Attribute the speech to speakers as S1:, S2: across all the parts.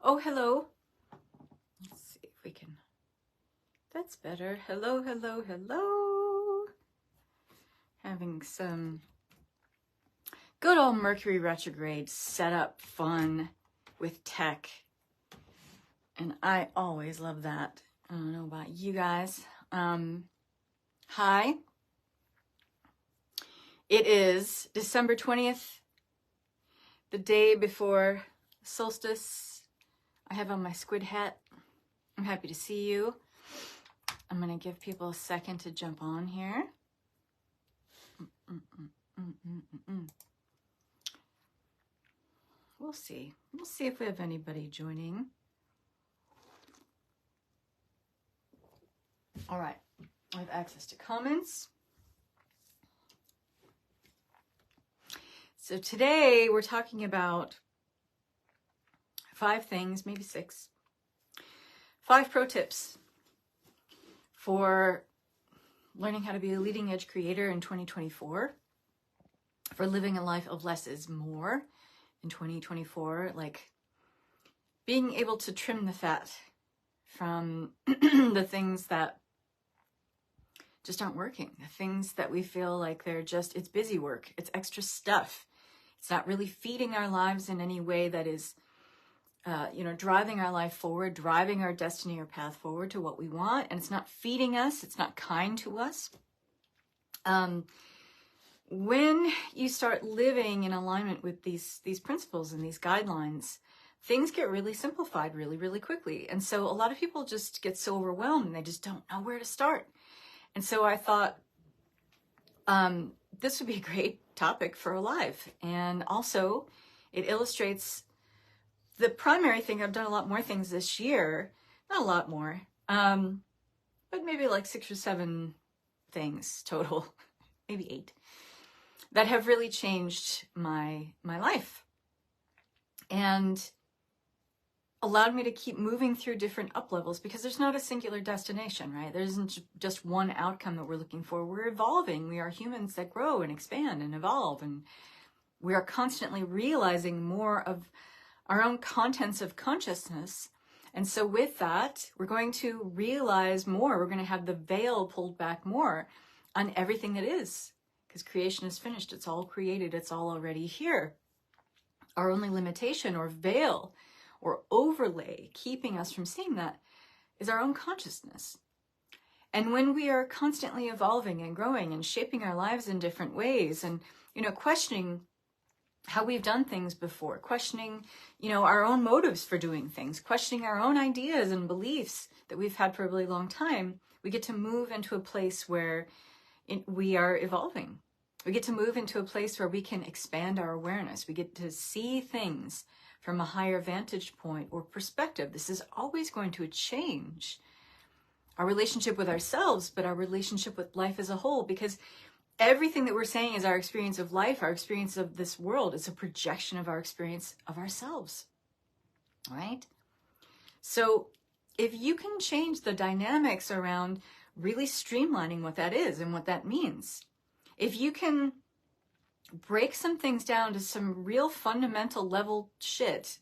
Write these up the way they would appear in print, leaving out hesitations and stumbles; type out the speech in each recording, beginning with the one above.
S1: Oh, hello. Let's see if we can. That's better. Hello, hello, hello. Having some good old Mercury retrograde setup fun with tech. And I always love that. I don't know about you guys. Hi. It is December 20th, the day before solstice. I have on my squid hat. I'm happy to see you. I'm going to give people a second to jump on here. We'll see. We'll see if we have anybody joining. All right. I have access to comments. So today we're talking about 5 things, maybe 6. 5 pro tips for learning how to be a leading edge creator in 2024, for living a life of less is more in 2024, like being able to trim the fat from the things that just aren't working, the things that we feel like they're just, it's busy work, it's extra stuff. It's not really feeding our lives in any way that is, driving our life forward, driving our destiny or path forward to what we want. And it's not feeding us. It's not kind to us. When you start living in alignment with these principles and these guidelines, things get really simplified really, really quickly. And so a lot of people just get so overwhelmed and they just don't know where to start. And so I thought this would be a great topic for a live. And also it illustrates the primary thing. I've done a lot more things this year, not a lot more, but maybe like 6 or 7 things total, maybe 8, that have really changed my life and allowed me to keep moving through different up levels, because there's not a singular destination, right? There isn't just one outcome that we're looking for. We're evolving. We are humans that grow and expand and evolve, and we are constantly realizing more of our own contents of consciousness. And so with that, we're going to realize more. We're going to have the veil pulled back more on everything that is, because creation is finished. It's all created. It's all already here. Our only limitation or veil or overlay keeping us from seeing that is our own consciousness. And when we are constantly evolving and growing and shaping our lives in different ways and, questioning how we've done things before, questioning, our own motives for doing things, questioning our own ideas and beliefs that we've had for a really long time, we get to move into a place where we are evolving. We get to move into a place where we can expand our awareness. We get to see things from a higher vantage point or perspective. This is always going to change our relationship with ourselves, but our relationship with life as a whole, because everything that we're saying is our experience of life, our experience of this world, is a projection of our experience of ourselves, right? So if you can change the dynamics around really streamlining what that is and what that means, if you can break some things down to some real fundamental level shit,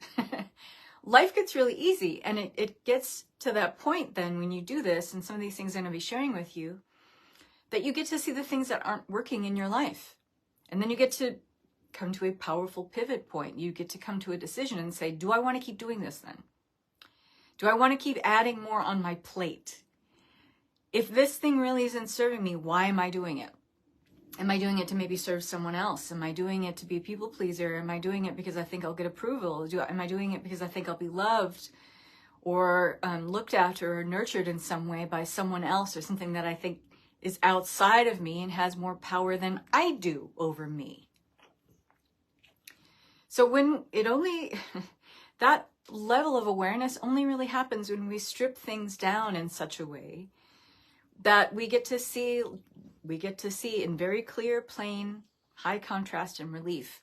S1: life gets really easy. And it gets to that point then when you do this, and some of these things I'm going to be sharing with you, that you get to see the things that aren't working in your life. And then you get to come to a powerful pivot point. You get to come to a decision and say, do I want to keep doing this then? Do I want to keep adding more on my plate? If this thing really isn't serving me, why am I doing it? Am I doing it to maybe serve someone else? Am I doing it to be a people pleaser? Am I doing it because I think I'll get approval? Am I doing it because I think I'll be loved or looked after or nurtured in some way by someone else, or something that I think is outside of me and has more power than I do over me? So when that level of awareness only really happens when we strip things down in such a way that we get to see in very clear, plain, high contrast and relief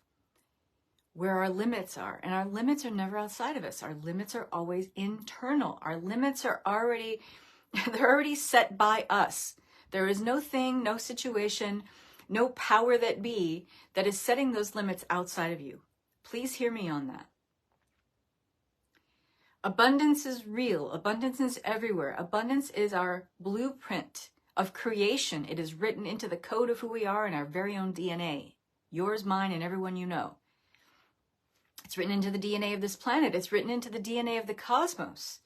S1: where our limits are. And our limits are never outside of us. Our limits are always internal. Our limits are they're already set by us. There is no thing, no situation, no power that be that is setting those limits outside of you. Please hear me on that. Abundance is real. Abundance is everywhere. Abundance is our blueprint of creation. It is written into the code of who we are in our very own DNA. Yours, mine, and everyone you know. It's written into the DNA of this planet. It's written into the DNA of the cosmos.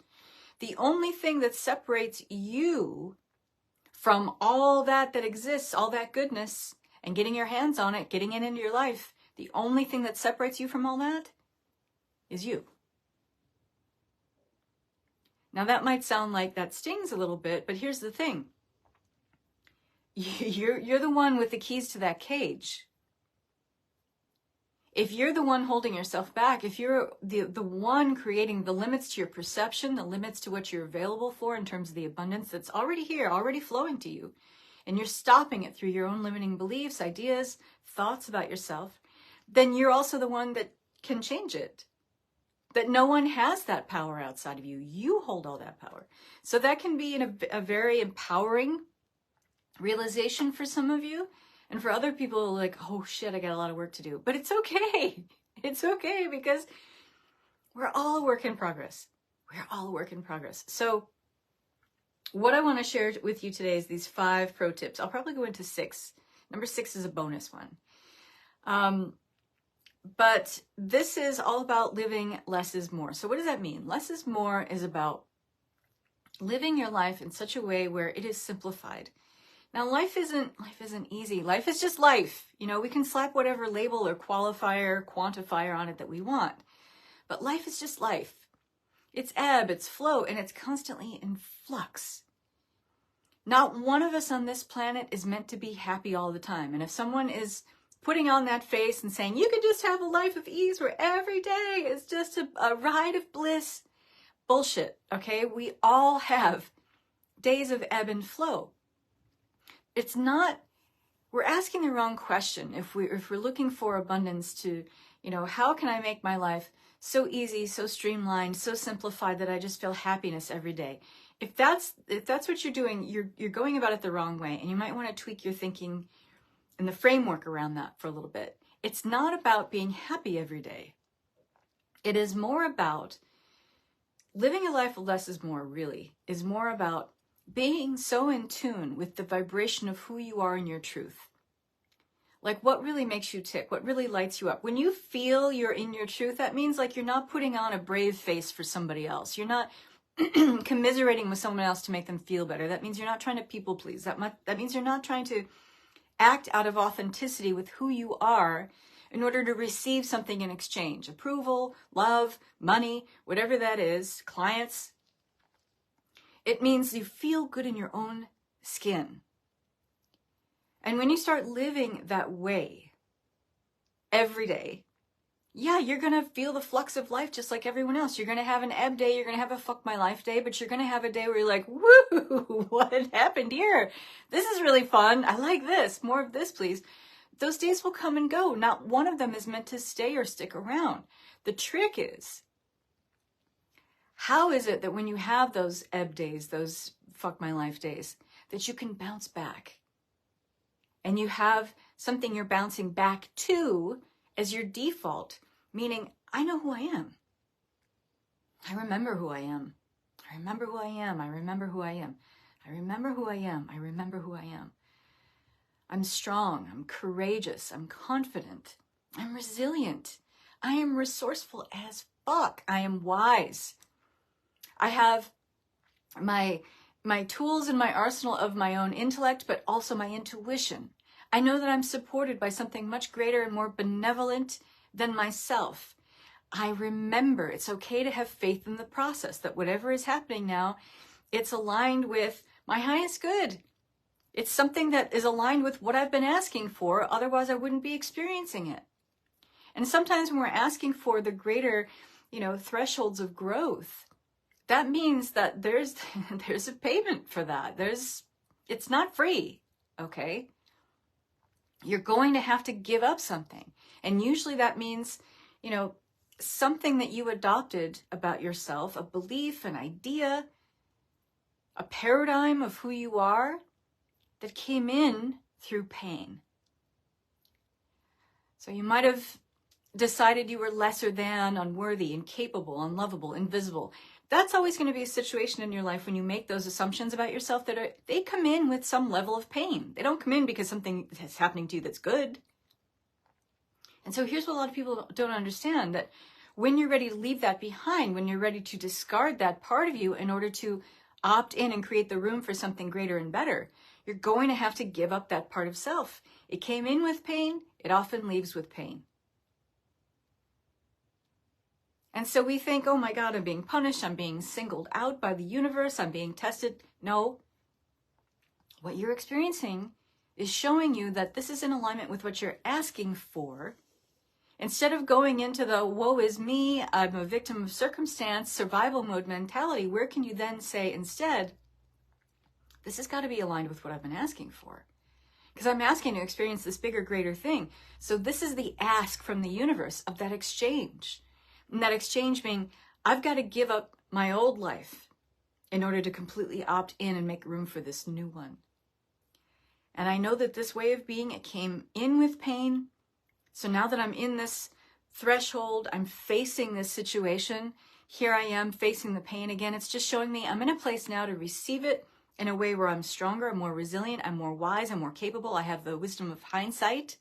S1: The only thing that separates you from all that exists, all that goodness, and getting your hands on it, getting it into your life, the only thing that separates you from all that is you. Now that might sound like that stings a little bit, but here's the thing. You're the one with the keys to that cage. If you're the one holding yourself back, if you're the one creating the limits to your perception, the limits to what you're available for in terms of the abundance that's already here, already flowing to you, and you're stopping it through your own limiting beliefs, ideas, thoughts about yourself, then you're also the one that can change it. That no one has that power outside of you. You hold all that power. So that can be a very empowering realization for some of you. And for other people, like, oh shit, I got a lot of work to do. But it's okay. It's okay because we're all a work in progress. We're all a work in progress. So what I want to share with you today is these 5 pro tips. I'll probably go into 6. Number 6 is a bonus one. But this is all about living less is more. So what does that mean? Less is more is about living your life in such a way where it is simplified. Now, life isn't easy. Life is just life. You know, we can slap whatever label or qualifier, quantifier on it that we want. But life is just life. It's ebb, it's flow, and it's constantly in flux. Not one of us on this planet is meant to be happy all the time. And if someone is putting on that face and saying, you can just have a life of ease where every day is just a ride of bliss, bullshit, okay? We all have days of ebb and flow. It's not, we're asking the wrong question if we're looking for abundance to, you know, how can I make my life so easy, so streamlined, so simplified that I just feel happiness every day? If that's what you're doing, you're going about it the wrong way, and you might want to tweak your thinking and the framework around that for a little bit. It's not about being happy every day. It is more about living a life of less is more, really, is more about being so in tune with the vibration of who you are in your truth. Like what really makes you tick, what really lights you up. When you feel you're in your truth, that means like you're not putting on a brave face for somebody else. You're not commiserating with someone else to make them feel better. That means you're not trying to people please. That means you're not trying to act out of authenticity with who you are in order to receive something in exchange. Approval, love, money, whatever that is, clients. It means you feel good in your own skin. And when you start living that way every day, yeah, you're going to feel the flux of life just like everyone else. You're going to have an ebb day. You're going to have a fuck my life day, but you're going to have a day where you're like, woo, what happened here? This is really fun. I like this. More of this, please. Those days will come and go. Not one of them is meant to stay or stick around. The trick is, how is it that when you have those ebb days, those fuck my life days, that you can bounce back? And you have something you're bouncing back to as your default, meaning, I know who I am. I remember who I am. I remember who I am. I remember who I am. I remember who I am. I remember who I am. I'm strong. I'm courageous. I'm confident. I'm resilient. I am resourceful as fuck. I am wise. I have my tools in my arsenal of my own intellect, but also my intuition. I know that I'm supported by something much greater and more benevolent than myself. I remember it's okay to have faith in the process, that whatever is happening now, it's aligned with my highest good. It's something that is aligned with what I've been asking for, otherwise I wouldn't be experiencing it. And sometimes when we're asking for the greater, thresholds of growth, that means that there's a payment for that. It's not free, okay? You're going to have to give up something. And usually that means, something that you adopted about yourself, a belief, an idea, a paradigm of who you are that came in through pain. So you might have decided you were lesser than, unworthy, incapable, unlovable, invisible. That's always going to be a situation in your life when you make those assumptions about yourself they come in with some level of pain. They don't come in because something is happening to you that's good. And so here's what a lot of people don't understand, that when you're ready to leave that behind, when you're ready to discard that part of you in order to opt in and create the room for something greater and better, you're going to have to give up that part of self. It came in with pain. It often leaves with pain. And so we think, oh my God, I'm being punished. I'm being singled out by the universe. I'm being tested. No. What you're experiencing is showing you that this is in alignment with what you're asking for. Instead of going into the woe is me, I'm a victim of circumstance, survival mode mentality, where can you then say instead, this has got to be aligned with what I've been asking for? Because I'm asking to experience this bigger, greater thing. So this is the ask from the universe of that exchange. And that exchange being, I've got to give up my old life in order to completely opt in and make room for this new one. And I know that this way of being, it came in with pain. So now that I'm in this threshold, I'm facing this situation, here I am facing the pain again. It's just showing me I'm in a place now to receive it in a way where I'm stronger, I'm more resilient, I'm more wise, I'm more capable. I have the wisdom of hindsight.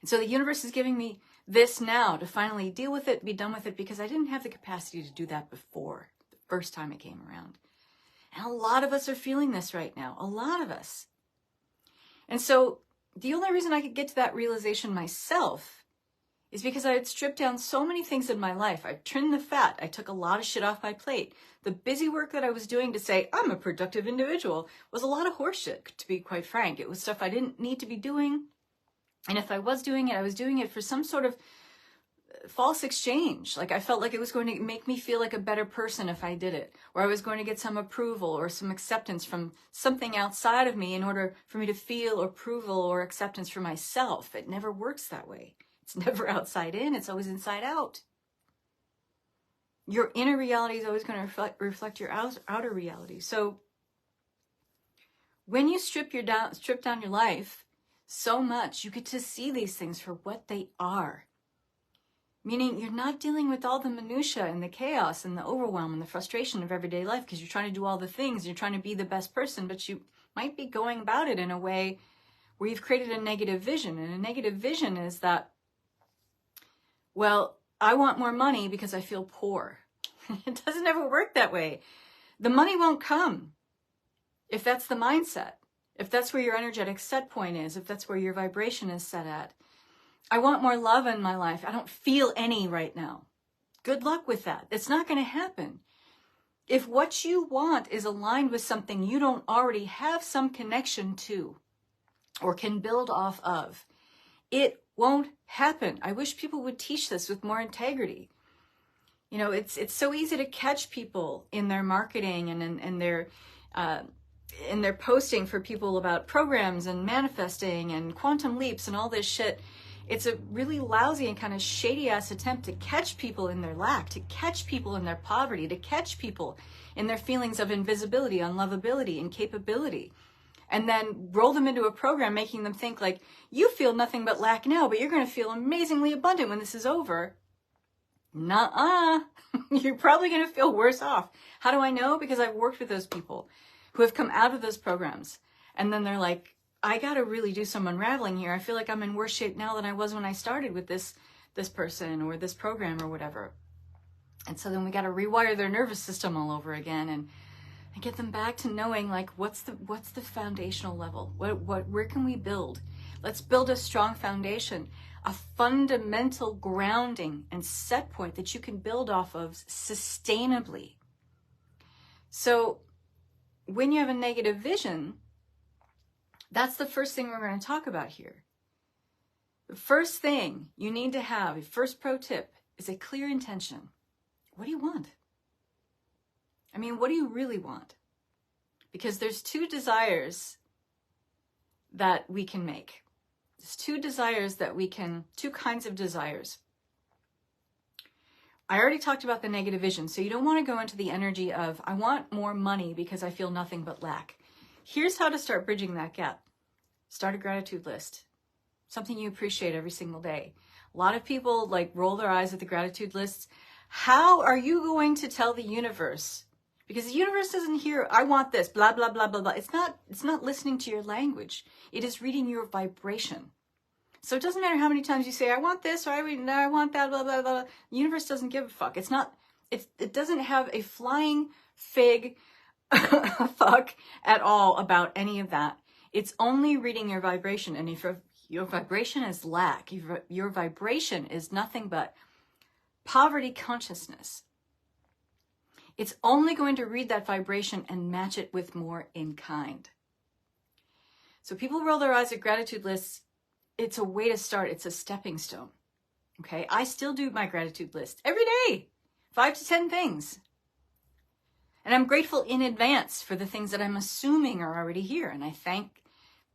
S1: And so the universe is giving me this now to finally deal with it, be done with it, because I didn't have the capacity to do that before, the first time it came around. And a lot of us are feeling this right now, a lot of us. And so the only reason I could get to that realization myself is because I had stripped down so many things in my life. I trimmed the fat. I took a lot of shit off my plate. The busy work that I was doing to say I'm a productive individual was a lot of horseshit, to be quite frank. It was stuff I didn't need to be doing. And if I was doing it, I was doing it for some sort of false exchange. Like I felt like it was going to make me feel like a better person if I did it, or I was going to get some approval or some acceptance from something outside of me in order for me to feel approval or acceptance for myself. It never works that way. It's never outside in, it's always inside out. Your inner reality is always going to reflect your outer reality. So when you strip down your life so much, you get to see these things for what they are. Meaning you're not dealing with all the minutia and the chaos and the overwhelm and the frustration of everyday life because you're trying to do all the things. You're trying to be the best person, but you might be going about it in a way where you've created a negative vision. And a negative vision is that, well, I want more money because I feel poor. It doesn't ever work that way. The money won't come if that's the mindset, if that's where your energetic set point is, if that's where your vibration is set at. I want more love in my life. I don't feel any right now. Good luck with that. It's not going to happen. If what you want is aligned with something you don't already have some connection to or can build off of, it won't happen. I wish people would teach this with more integrity. You know, it's so easy to catch people in their marketing and in their posting for people about programs and manifesting and quantum leaps and all this shit. It's a really lousy and kind of shady ass attempt to catch people in their lack, to catch people in their poverty, to catch people in their feelings of invisibility, unlovability, incapability, and then roll them into a program making them think like, you feel nothing but lack now, but you're going to feel amazingly abundant when this is over. Nuh-uh. You're probably going to feel worse off. How do I know? Because I've worked with those people who have come out of those programs and then they're like, I got to really do some unraveling here. I feel like I'm in worse shape now than I was when I started with this person or this program or whatever. And so then we got to rewire their nervous system all over again and get them back to knowing like what's the foundational level? Where can we build? Let's build a strong foundation, a fundamental grounding and set point that you can build off of sustainably. So when you have a negative vision, that's the first thing we're going to talk about here. The first thing you need to have, a first pro tip, is a clear intention. What do you want? I mean, what do you really want? Because there's two desires that we can make. There's two kinds of desires. I already talked about the negative vision, so you don't want to go into the energy of, I want more money because I feel nothing but lack. Here's how to start bridging that gap. Start a gratitude list. Something you appreciate every single day. A lot of people like roll their eyes at the gratitude lists. How are you going to tell the universe? Because the universe doesn't hear, I want this, blah, blah, blah, blah, blah. It's not listening to your language. It is reading your vibration. So it doesn't matter how many times you say, I want this, or I want that, blah, blah, blah. The universe doesn't give a fuck. It doesn't have a flying fig fuck at all about any of that. It's only reading your vibration. And if your vibration is lack, your vibration is nothing but poverty consciousness, it's only going to read that vibration and match it with more in kind. So people roll their eyes at gratitude lists. It's a way to start. It's a stepping stone. Okay. I still do my gratitude list every day, 5 to 10 things. And I'm grateful in advance for the things that I'm assuming are already here. And I thank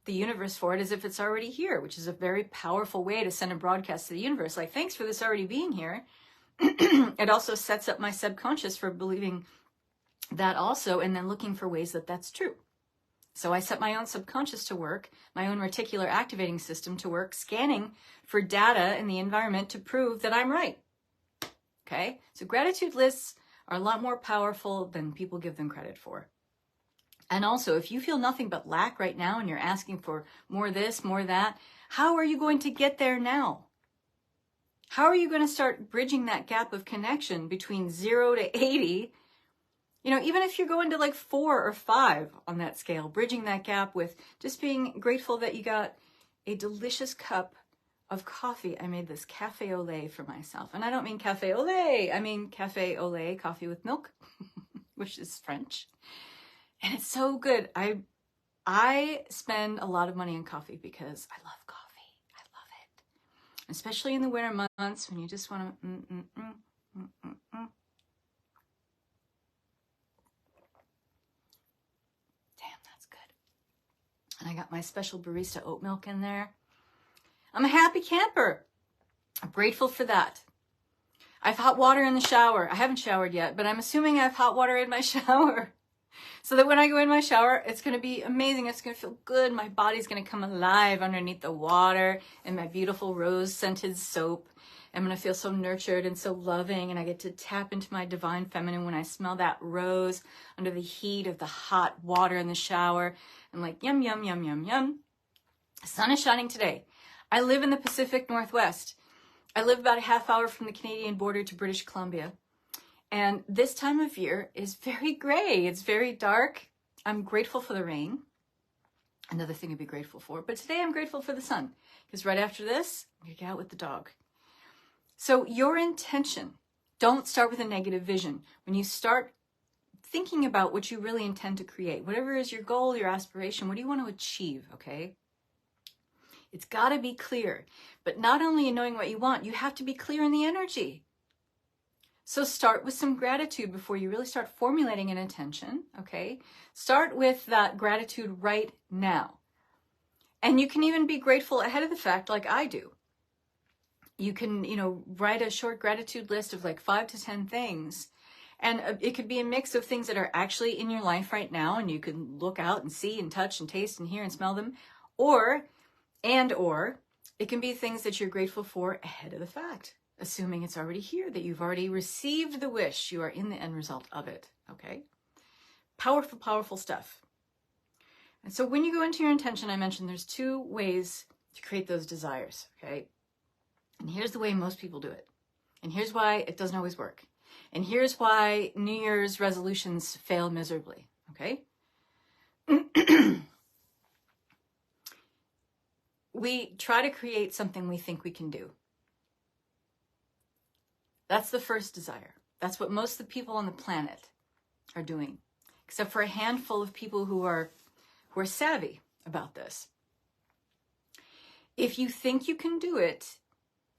S1: the universe for it as if it's already here, which is a very powerful way to send a broadcast to the universe. Like, thanks for this already being here. It also sets up my subconscious for believing that also, and then looking for ways that that's true. So I set my own subconscious to work, my own reticular activating system to work, scanning for data in the environment to prove that I'm right. Okay? So gratitude lists are a lot more powerful than people give them credit for. And also, if you feel nothing but lack right now and you're asking for more this, more that, how are you going to get there now? How are you going to start bridging that gap of connection between 0 to 80? You know, even if you're going to like 4 or 5 on that scale, bridging that gap with just being grateful that you got a delicious cup of coffee. I made this cafe au lait for myself. And I don't mean cafe au lait. I mean cafe au lait, coffee with milk, which is French. And it's so good. I spend a lot of money on coffee because I love coffee. I love it. Especially in the winter months when you just want to Damn, that's good. And I got my special barista oat milk in there. I'm a happy camper. I'm grateful for that. I have hot water in the shower. I haven't showered yet, but I'm assuming I have hot water in my shower. So that when I go in my shower, it's going to be amazing. It's going to feel good. My body's going to come alive underneath the water and my beautiful rose-scented soap. I'm going to feel so nurtured and so loving, and I get to tap into my divine feminine when I smell that rose under the heat of the hot water in the shower. I'm like, yum, yum, yum, yum, yum. The sun is shining today. I live in the Pacific Northwest. I live about a half hour from the Canadian border to British Columbia. And this time of year is very gray. It's very dark. I'm grateful for the rain. Another thing to be grateful for. But today I'm grateful for the sun, because right after this, I'm going to get out with the dog. So your intention, don't start with a negative vision. When you start thinking about what you really intend to create, whatever is your goal, your aspiration, what do you want to achieve, okay? It's got to be clear. But not only in knowing what you want, you have to be clear in the energy. So start with some gratitude before you really start formulating an intention, okay? Start with that gratitude right now. And you can even be grateful ahead of the fact like I do. You can, write a short gratitude list of like 5 to 10 things. And it could be a mix of things that are actually in your life right now, and you can look out and see and touch and taste and hear and smell them. Or it can be things that you're grateful for ahead of the fact, assuming it's already here, that you've already received the wish. You are in the end result of it, okay? Powerful, powerful stuff. And so when you go into your intention, I mentioned there's 2 ways to create those desires, okay? And here's the way most people do it. And here's why it doesn't always work. And here's why New Year's resolutions fail miserably, okay? We try to create something we think we can do. That's the first desire. That's what most of the people on the planet are doing, except for a handful of people who are savvy about this. If you think you can do it,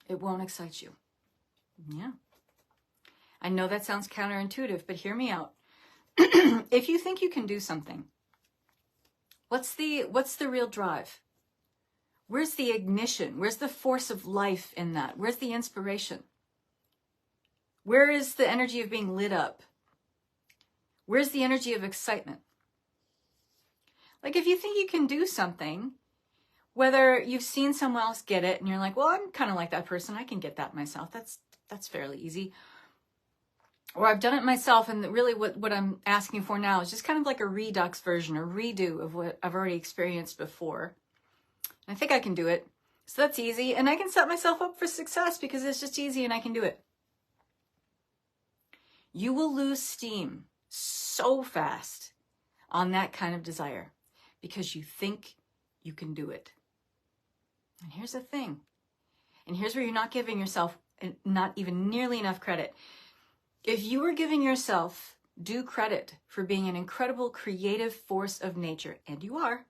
S1: it won't excite you. Yeah. I know that sounds counterintuitive, but hear me out. If you think you can do something, what's the real drive? Where's the ignition? Where's the force of life in that? Where's the inspiration? Where is the energy of being lit up? Where's the energy of excitement? Like if you think you can do something, Whether you've seen someone else get it and you're like, well, I'm kind of like that person. I can get that myself. That's fairly easy. Or I've done it myself, and really what I'm asking for now is just kind of like a redux version, a redo of what I've already experienced before. And I think I can do it. So that's easy, and I can set myself up for success because it's just easy and I can do it. You will lose steam so fast on that kind of desire because you think you can do it. And here's the thing, and here's where you're not giving yourself not even nearly enough credit. If you were giving yourself due credit for being an incredible creative force of nature, and you are,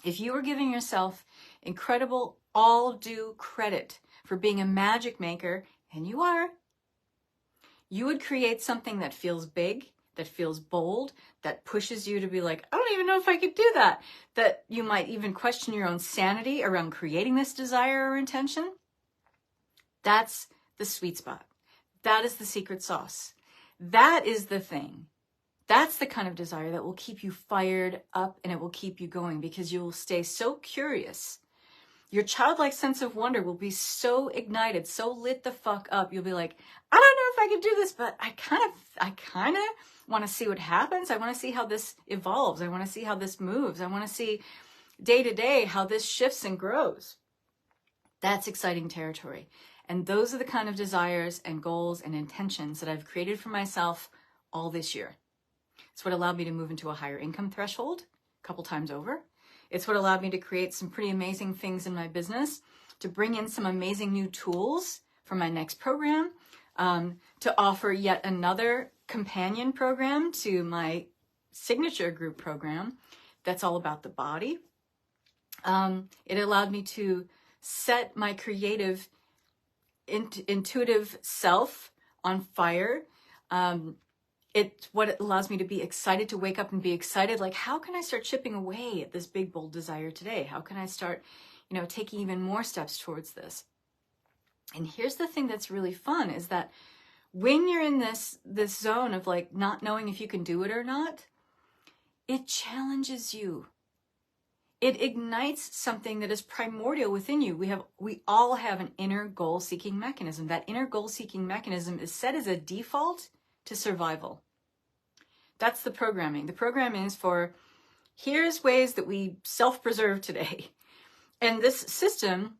S1: if you were giving yourself incredible all due credit for being a magic maker, and you are, you would create something that feels big, that feels bold, that pushes you to be like, I don't even know if I could do that. That you might even question your own sanity around creating this desire or intention. That's the sweet spot. That is the secret sauce. That is the thing. That's the kind of desire that will keep you fired up, and it will keep you going because you will stay so curious. Your childlike sense of wonder will be so ignited, so lit the fuck up. You'll be like, I don't know if I can do this, but I kind of want to see what happens. I want to see how this evolves. I want to see how this moves. I want to see day to day how this shifts and grows. That's exciting territory. And those are the kind of desires and goals and intentions that I've created for myself all this year. It's what allowed me to move into a higher income threshold a couple times over. It's what allowed me to create some pretty amazing things in my business, to bring in some amazing new tools for my next program, to offer yet another companion program to my signature group program that's all about the body. It allowed me to set my creative intuitive self on fire. It's what it allows me to be excited, to wake up and be excited. Like, how can I start chipping away at this big, bold desire today? How can I start, taking even more steps towards this? And here's the thing that's really fun is that when you're in this zone of like not knowing if you can do it or not, it challenges you. It ignites something that is primordial within you. We all have an inner goal-seeking mechanism. That inner goal-seeking mechanism is set as a default to survival. That's the programming. The programming is for, here's ways that we self-preserve today. And this system,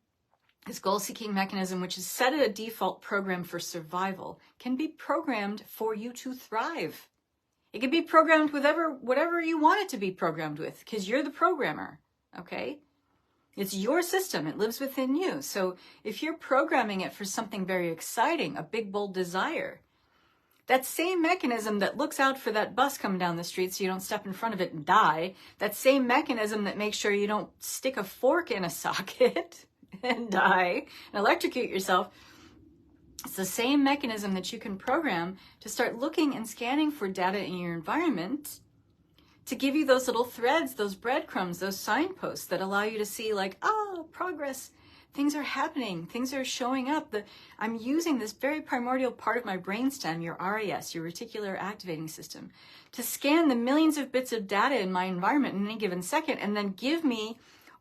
S1: this goal-seeking mechanism, which is set at a default program for survival, can be programmed for you to thrive. It can be programmed with whatever you want it to be programmed with, because you're the programmer. Okay? It's your system. It lives within you. So if you're programming it for something very exciting, a big, bold desire, that same mechanism that looks out for that bus coming down the street so you don't step in front of it and die, that same mechanism that makes sure you don't stick a fork in a socket and die and electrocute yourself, it's the same mechanism that you can program to start looking and scanning for data in your environment to give you those little threads, those breadcrumbs, those signposts that allow you to see like, progress, things are happening, things are showing up. I'm using this very primordial part of my brainstem, your RAS, your reticular activating system, to scan the millions of bits of data in my environment in any given second and then give me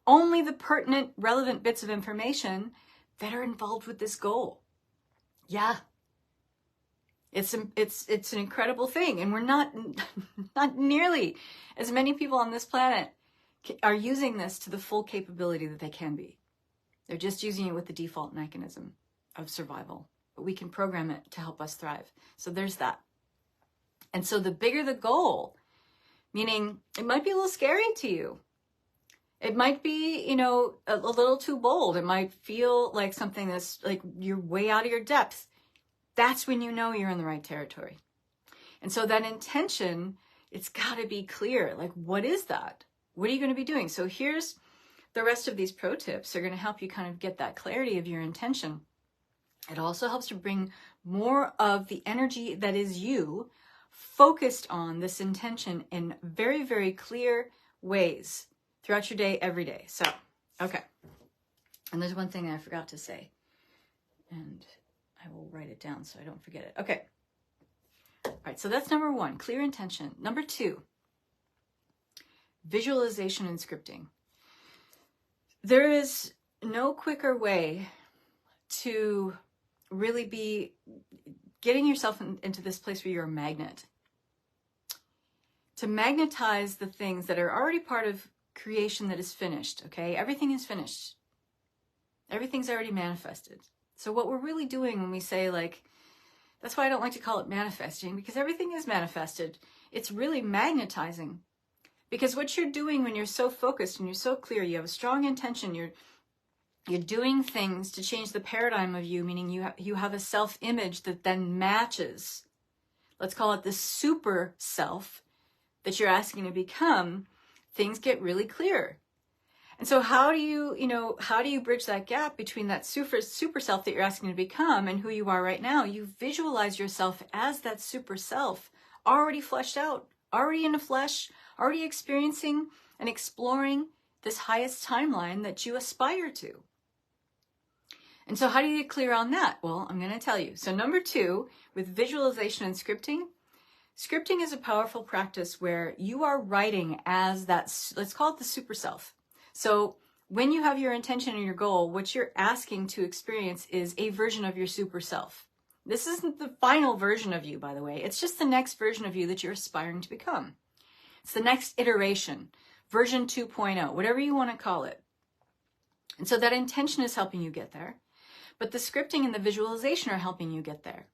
S1: only the pertinent, relevant bits of information that are involved with this goal. Yeah. It's an incredible thing, and we're not nearly as many people on this planet are using this to the full capability that they can be. They're just using it with the default mechanism of survival, but we can program it to help us thrive. So there's that. And so the bigger the goal, meaning it might be a little scary to you. It might be, a little too bold. It might feel like something that's like you're way out of your depth. That's when you know you're in the right territory. And so that intention, it's got to be clear. Like, what is that? What are you going to be doing? So here's the rest of these pro tips are going to help you kind of get that clarity of your intention. It also helps to bring more of the energy that is you focused on this intention in very, very clear ways throughout your day, every day. So, okay. And there's one thing I forgot to say. And I will write it down so I don't forget it. Okay. All right, so that's number one, clear intention. Number two, visualization and scripting. There is no quicker way to really be getting yourself into this place where you're a magnet. To magnetize the things that are already part of creation that is finished, okay? Everything is finished. Everything's already manifested. So what we're really doing when we say, like, that's why I don't like to call it manifesting, because everything is manifested. It's really magnetizing. Because what you're doing when you're so focused and you're so clear, you have a strong intention, you're doing things to change the paradigm of you, meaning you have a self-image that then matches, let's call it the super self that you're asking to become, things get really clear. And so how do you bridge that gap between that super self that you're asking to become and who you are right now? You visualize yourself as that super self, already fleshed out, already in the flesh, already experiencing and exploring this highest timeline that you aspire to. And so how do you get clear on that? Well, I'm going to tell you. So number 2, with visualization and scripting is a powerful practice where you are writing as that, let's call it the super self. So when you have your intention and your goal, what you're asking to experience is a version of your super self. This isn't the final version of you, by the way. It's just the next version of you that you're aspiring to become. It's the next iteration, version 2.0, whatever you want to call it. And so that intention is helping you get there. But the scripting and the visualization are helping you get there.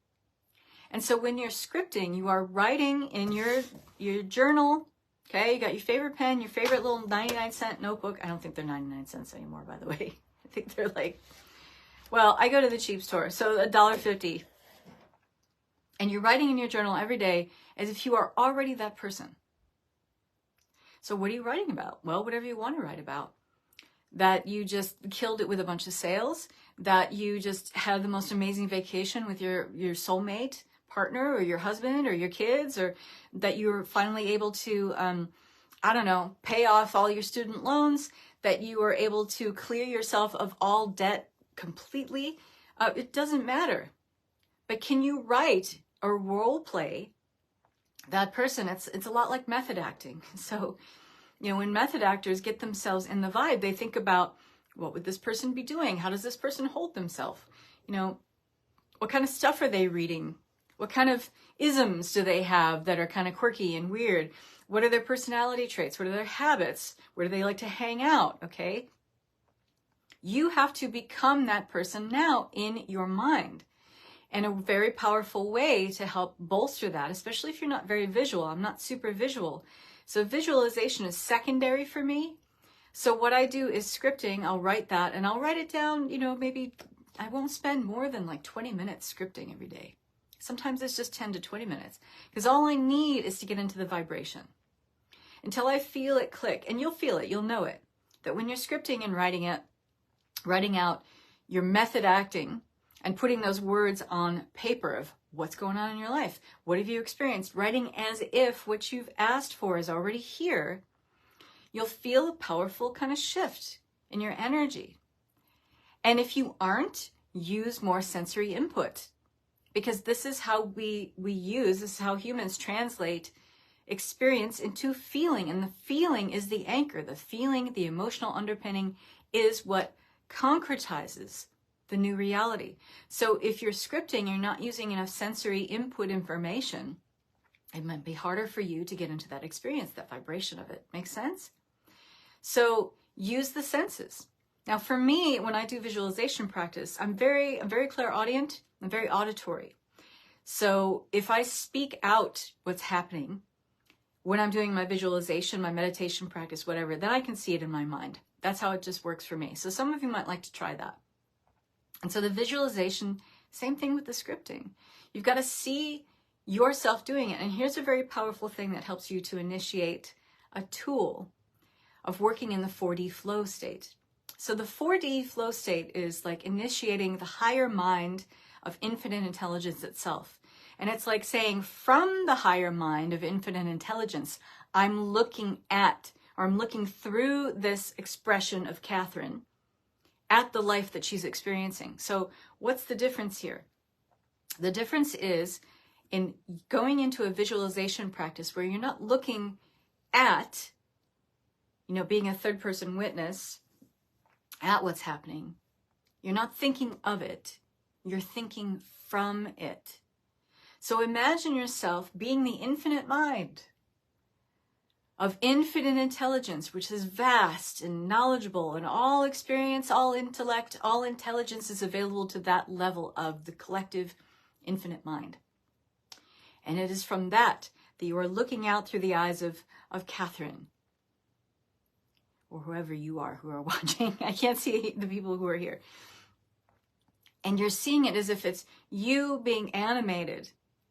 S1: And so when you're scripting, you are writing in your journal, okay? You got your favorite pen, your favorite little 99-cent notebook. I don't think they're 99 cents anymore, by the way. I think they're like, well, I go to the cheap store, so $1.50. And you're writing in your journal every day as if you are already that person. So what are you writing about? Well, whatever you want to write about. That you just killed it with a bunch of sales, that you just had the most amazing vacation with your soulmate partner or your husband or your kids, or that you were finally able to, pay off all your student loans, that you were able to clear yourself of all debt completely. It doesn't matter. But can you write or role play that person? It's a lot like method acting. So, when method actors get themselves in the vibe, they think about, what would this person be doing? How does this person hold themselves? What kind of stuff are they reading? What kind of isms do they have that are kind of quirky and weird? What are their personality traits? What are their habits? Where do they like to hang out? Okay. You have to become that person now in your mind. And a very powerful way to help bolster that, especially if you're not very visual. I'm not super visual. So visualization is secondary for me. So what I do is scripting. I'll write that and I'll write it down, maybe I won't spend more than like 20 minutes scripting every day. Sometimes it's just 10 to 20 minutes because all I need is to get into the vibration until I feel it click. And you'll feel it, you'll know it, that when you're scripting and writing out your method acting and putting those words on paper of what's going on in your life, what have you experienced, writing as if what you've asked for is already here, you'll feel a powerful kind of shift in your energy. And if you aren't, use more sensory input, because this is how this is how humans translate experience into feeling. And the feeling is the anchor. The feeling, the emotional underpinning is what concretizes the new reality. So if you're scripting, you're not using enough sensory input information, it might be harder for you to get into that experience, that vibration of it. Make sense? So use the senses. Now for me, when I do visualization practice, I'm very clairaudient, I'm very auditory. So if I speak out what's happening when I'm doing my visualization, my meditation practice, whatever, then I can see it in my mind. That's how it just works for me. So some of you might like to try that. And so the visualization, same thing with the scripting. You've got to see yourself doing it. And here's a very powerful thing that helps you to initiate a tool of working in the 4D flow state. So the 4D flow state is like initiating the higher mind of infinite intelligence itself. And it's like saying, from the higher mind of infinite intelligence, I'm looking at, or I'm looking through this expression of Kathryn at the life that she's experiencing. So what's the difference here? The difference is in going into a visualization practice where you're not looking at, being a third person witness at what's happening. You're not thinking of it. You're thinking from it. So imagine yourself being the infinite mind of infinite intelligence, which is vast and knowledgeable, and all experience, all intellect, all intelligence is available to that level of the collective infinite mind. And it is from that you are looking out through the eyes of Kathryn, or whoever you are who are watching. I can't see the people who are here. And you're seeing it as if it's you being animated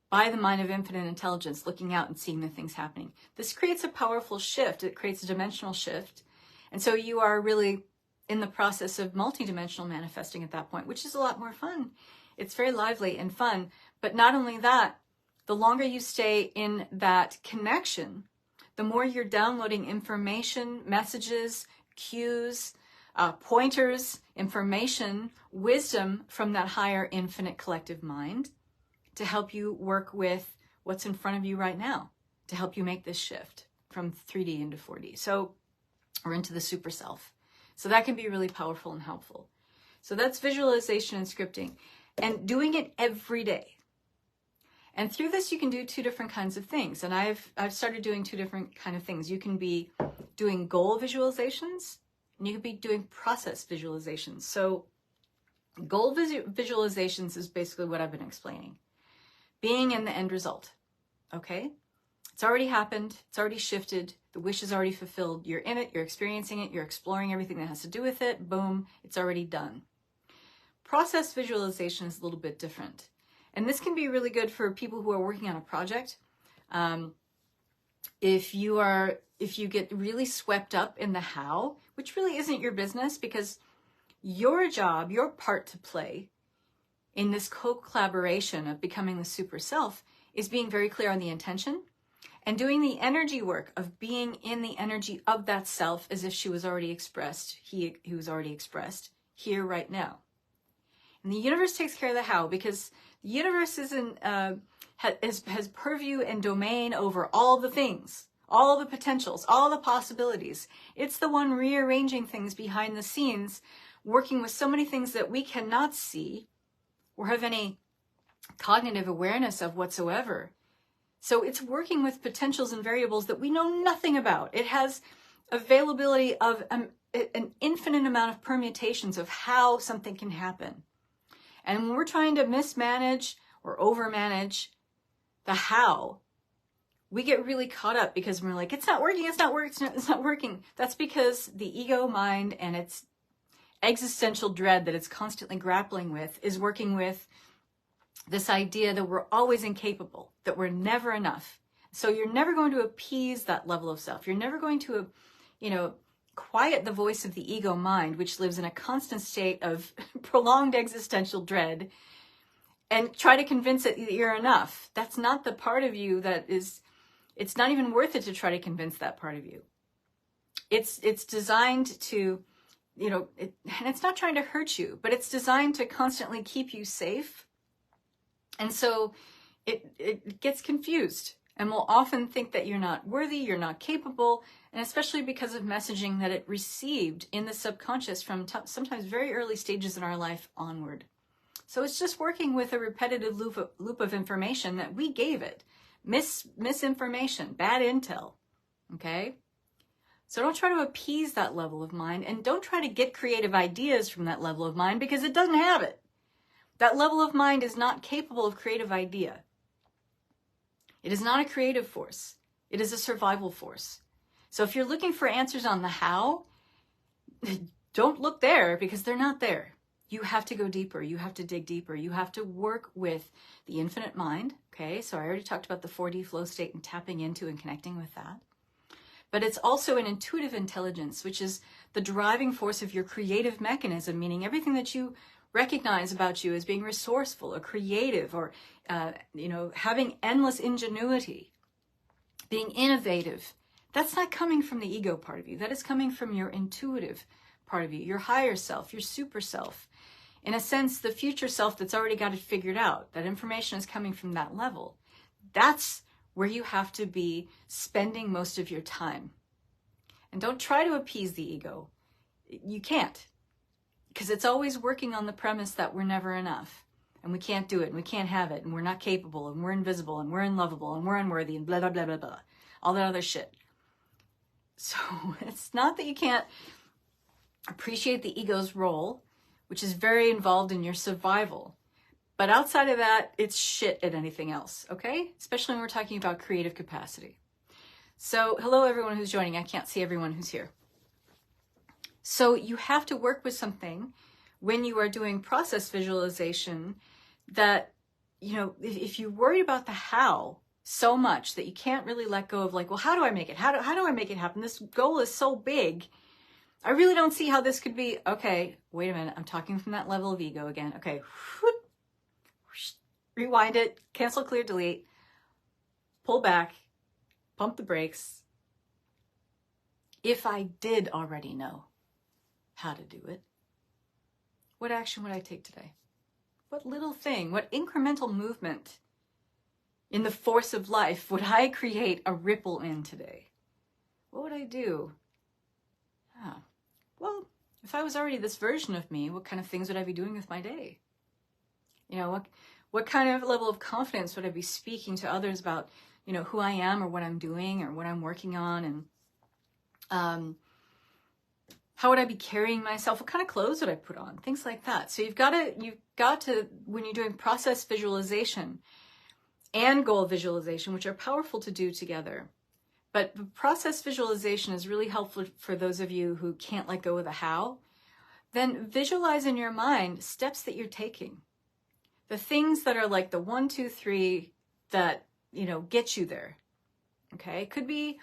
S1: by the mind of infinite intelligence, looking out and seeing the things happening. This creates a powerful shift. It creates a dimensional shift. And so you are really in the process of multidimensional manifesting at that point, which is a lot more fun. It's very lively and fun. But not only that, the longer you stay in that connection, the more you're downloading information, messages, cues, pointers, information, wisdom from that higher infinite collective mind to help you work with what's in front of you right now, to help you make this shift from 3D into 4D, or into the super self. So that can be really powerful and helpful. So that's visualization and scripting, and doing it every day. And through this, you can do two different kinds of things. And I've started doing two different kind of things. You can be doing goal visualizations, and you can be doing process visualizations. So goal visualizations is basically what I've been explaining. Being in the end result, okay? It's already happened. It's already shifted. The wish is already fulfilled. You're in it. You're experiencing it. You're exploring everything that has to do with it. Boom. It's already done. Process visualization is a little bit different. And this can be really good for people who are working on a project. If you get really swept up in the how, which really isn't your business, because your job, your part to play in this co-collaboration of becoming the super self is being very clear on the intention and doing the energy work of being in the energy of that self as if she was already expressed, he was already expressed here right now. And the universe takes care of the how, because the universe has purview and domain over all the things, all the potentials, all the possibilities. It's the one rearranging things behind the scenes, working with so many things that we cannot see or have any cognitive awareness of whatsoever. So it's working with potentials and variables that we know nothing about. It has availability of an infinite amount of permutations of how something can happen. And when we're trying to mismanage or overmanage the how, we get really caught up because we're like, it's not working, it's not working, it's not working. That's because the ego mind and its existential dread that it's constantly grappling with is working with this idea that we're always incapable, that we're never enough. So you're never going to appease that level of self. You're never going to, quiet the voice of the ego mind, which lives in a constant state of prolonged existential dread, and try to convince it that you're enough. That's not the part of you that is, it's not even worth it to try to convince that part of you. It's designed to, and it's not trying to hurt you, but it's designed to constantly keep you safe. And so it gets confused and will often think that you're not worthy, you're not capable, and especially because of messaging that it received in the subconscious from sometimes very early stages in our life onward. So it's just working with a repetitive loop of information that we gave it. Misinformation, bad intel, okay? So don't try to appease that level of mind, and don't try to get creative ideas from that level of mind, because it doesn't have it. That level of mind is not capable of creative idea. It is not a creative force. It is a survival force. So if you're looking for answers on the how, don't look there, because they're not there. You have to go deeper. You have to dig deeper. You have to work with the infinite mind. Okay, so I already talked about the 4D flow state and tapping into and connecting with that. But it's also an intuitive intelligence, which is the driving force of your creative mechanism, meaning everything that you recognize about you as being resourceful or creative or, having endless ingenuity, being innovative. That's not coming from the ego part of you. That is coming from your intuitive part of you, your higher self, your super self. In a sense, the future self that's already got it figured out. That information is coming from that level. That's where you have to be spending most of your time. And don't try to appease the ego. You can't. because it's always working on the premise that we're never enough and we can't do it and we can't have it and we're not capable and we're invisible and we're unlovable and we're unworthy and blah, blah, blah, blah, blah. All that other shit. So it's not that you can't appreciate the ego's role, which is very involved in your survival. But outside of that, it's shit at anything else, okay? Especially when we're talking about creative capacity. So hello, everyone who's joining. I can't see everyone who's here. So you have to work with something when you are doing process visualization that, you know, if you worry about the how so much that you can't really let go of like, well, how do I make it? How do I make it happen? This goal is so big. I really don't see how this could be. Okay, wait a minute. I'm talking from that level of ego again. Okay. Rewind it, cancel, clear, delete, pull back, pump the brakes. If I did already know how to do it, what action would I take today? What little thing, what incremental movement in the force of life would I create a ripple in today? What would I do? Well, if I was already this version of me, what kind of things would I be doing with my day? You know, what kind of level of confidence would I be speaking to others about, you know, who I am or what I'm doing or what I'm working on? And how would I be carrying myself? What kind of clothes would I put on? Things like that. So you've got to, when you're doing process visualization and goal visualization, which are powerful to do together. But process visualization is really helpful for those of you who can't let go of the how. Then visualize in your mind steps that you're taking. The things that are like the 1, 2, 3 that, you know, get you there. Okay. It could be,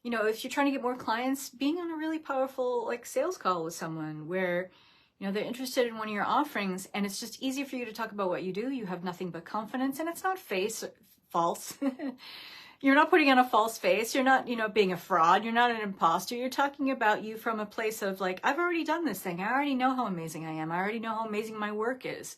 S1: you know, if you're trying to get more clients, being on a really powerful like sales call with someone where, you know, they're interested in one of your offerings and it's just easy for you to talk about what you do. You have nothing but confidence and it's not false. You're not putting on a false face. You're not, you know, being a fraud. You're not an imposter. You're talking about you from a place of like, I've already done this thing. I already know how amazing I am. I already know how amazing my work is.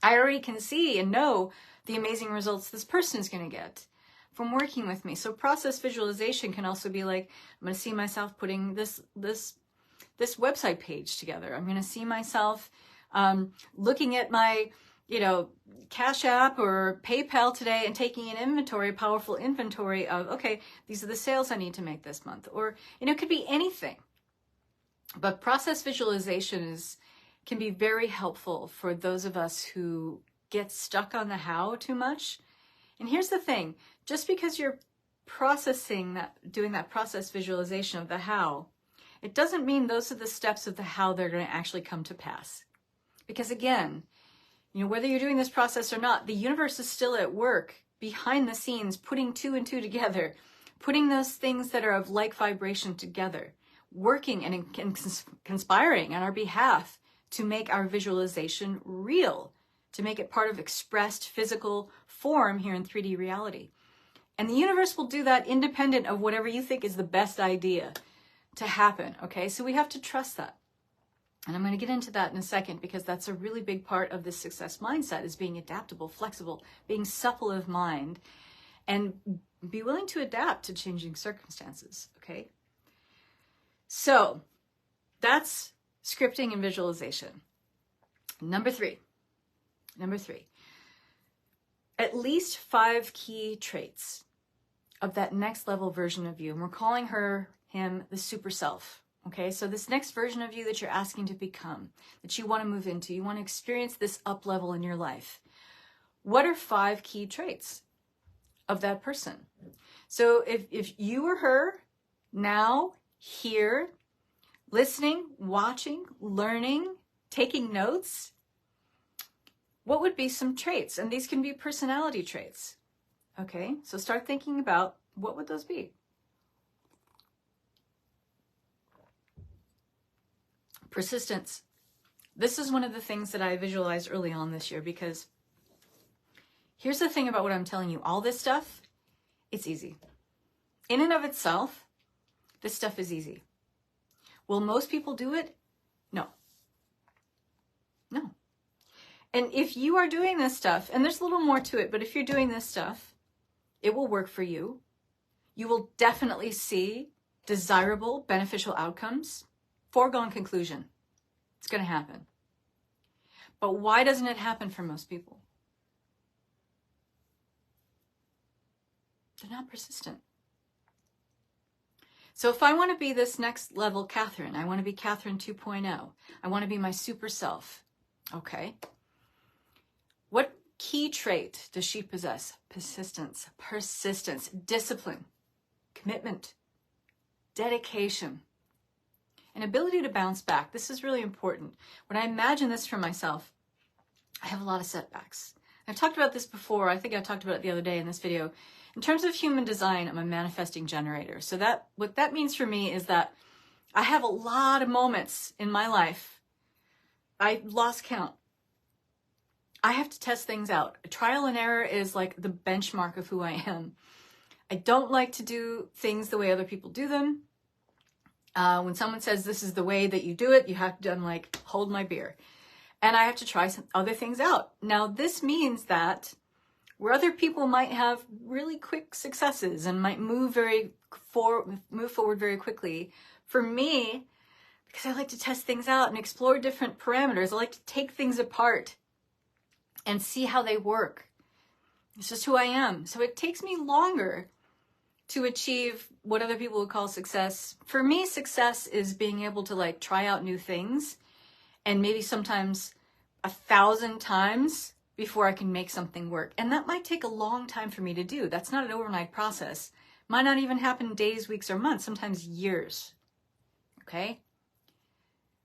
S1: I already can see and know the amazing results this person is going to get from working with me. So process visualization can also be like, I'm going to see myself putting this website page together. I'm going to see myself looking at my, you know, Cash App or PayPal today and taking an inventory, a powerful inventory of, okay, these are the sales I need to make this month. Or, you know, it could be anything. But process visualization can be very helpful for those of us who get stuck on the how too much. And here's the thing, just because you're doing that process visualization of the how, it doesn't mean those are the steps of the how they're going to actually come to pass. Because again, you know, whether you're doing this process or not, the universe is still at work behind the scenes, putting 2 and 2 together, putting those things that are of like vibration together, working and conspiring on our behalf to make our visualization real, to make it part of expressed physical form here in 3D reality. And the universe will do that independent of whatever you think is the best idea to happen, okay? So we have to trust that. And I'm going to get into that in a second because that's a really big part of this success mindset is being adaptable, flexible, being supple of mind, and be willing to adapt to changing circumstances, okay? So that's scripting and visualization. Number three, at least 5 key traits of that next level version of you. And we're calling him the super self. Okay, so this next version of you that you're asking to become, that you want to move into, you want to experience this up level in your life. What are 5 key traits of that person? So if you were her now, here, listening, watching, learning, taking notes, what would be some traits? And these can be personality traits. Okay, so start thinking about what would those be? Persistence. This is one of the things that I visualized early on this year because here's the thing about what I'm telling you. All this stuff, it's easy. In and of itself, this stuff is easy. Will most people do it? No. No. And if you are doing this stuff, and there's a little more to it, but if you're doing this stuff, it will work for you. You will definitely see desirable, beneficial outcomes. Foregone conclusion. It's going to happen. But why doesn't it happen for most people? They're not persistent. So if I want to be this next level Kathryn, I want to be Kathryn 2.0. I want to be my super self. Okay. What key trait does she possess? Persistence, discipline, commitment, dedication, an ability to bounce back. This is really important. When I imagine this for myself, I have a lot of setbacks. I've talked about this before. I think I talked about it the other day in this video. In terms of human design, I'm a manifesting generator. So what that means for me is that I have a lot of moments in my life. I lost count. I have to test things out. Trial and error is like the benchmark of who I am. I don't like to do things the way other people do them. When someone says this is the way that you do it, you have to, I'm like, hold my beer. And I have to try some other things out. Now, this means that where other people might have really quick successes and might move forward very quickly, for me, because I like to test things out and explore different parameters, I like to take things apart and see how they work. It's just who I am. So it takes me longer to achieve what other people would call success. For me, success is being able to like try out new things, and maybe sometimes 1,000 times before I can make something work. And that might take a long time for me to do. That's not an overnight process. Might not even happen days, weeks, or months, sometimes years. Okay?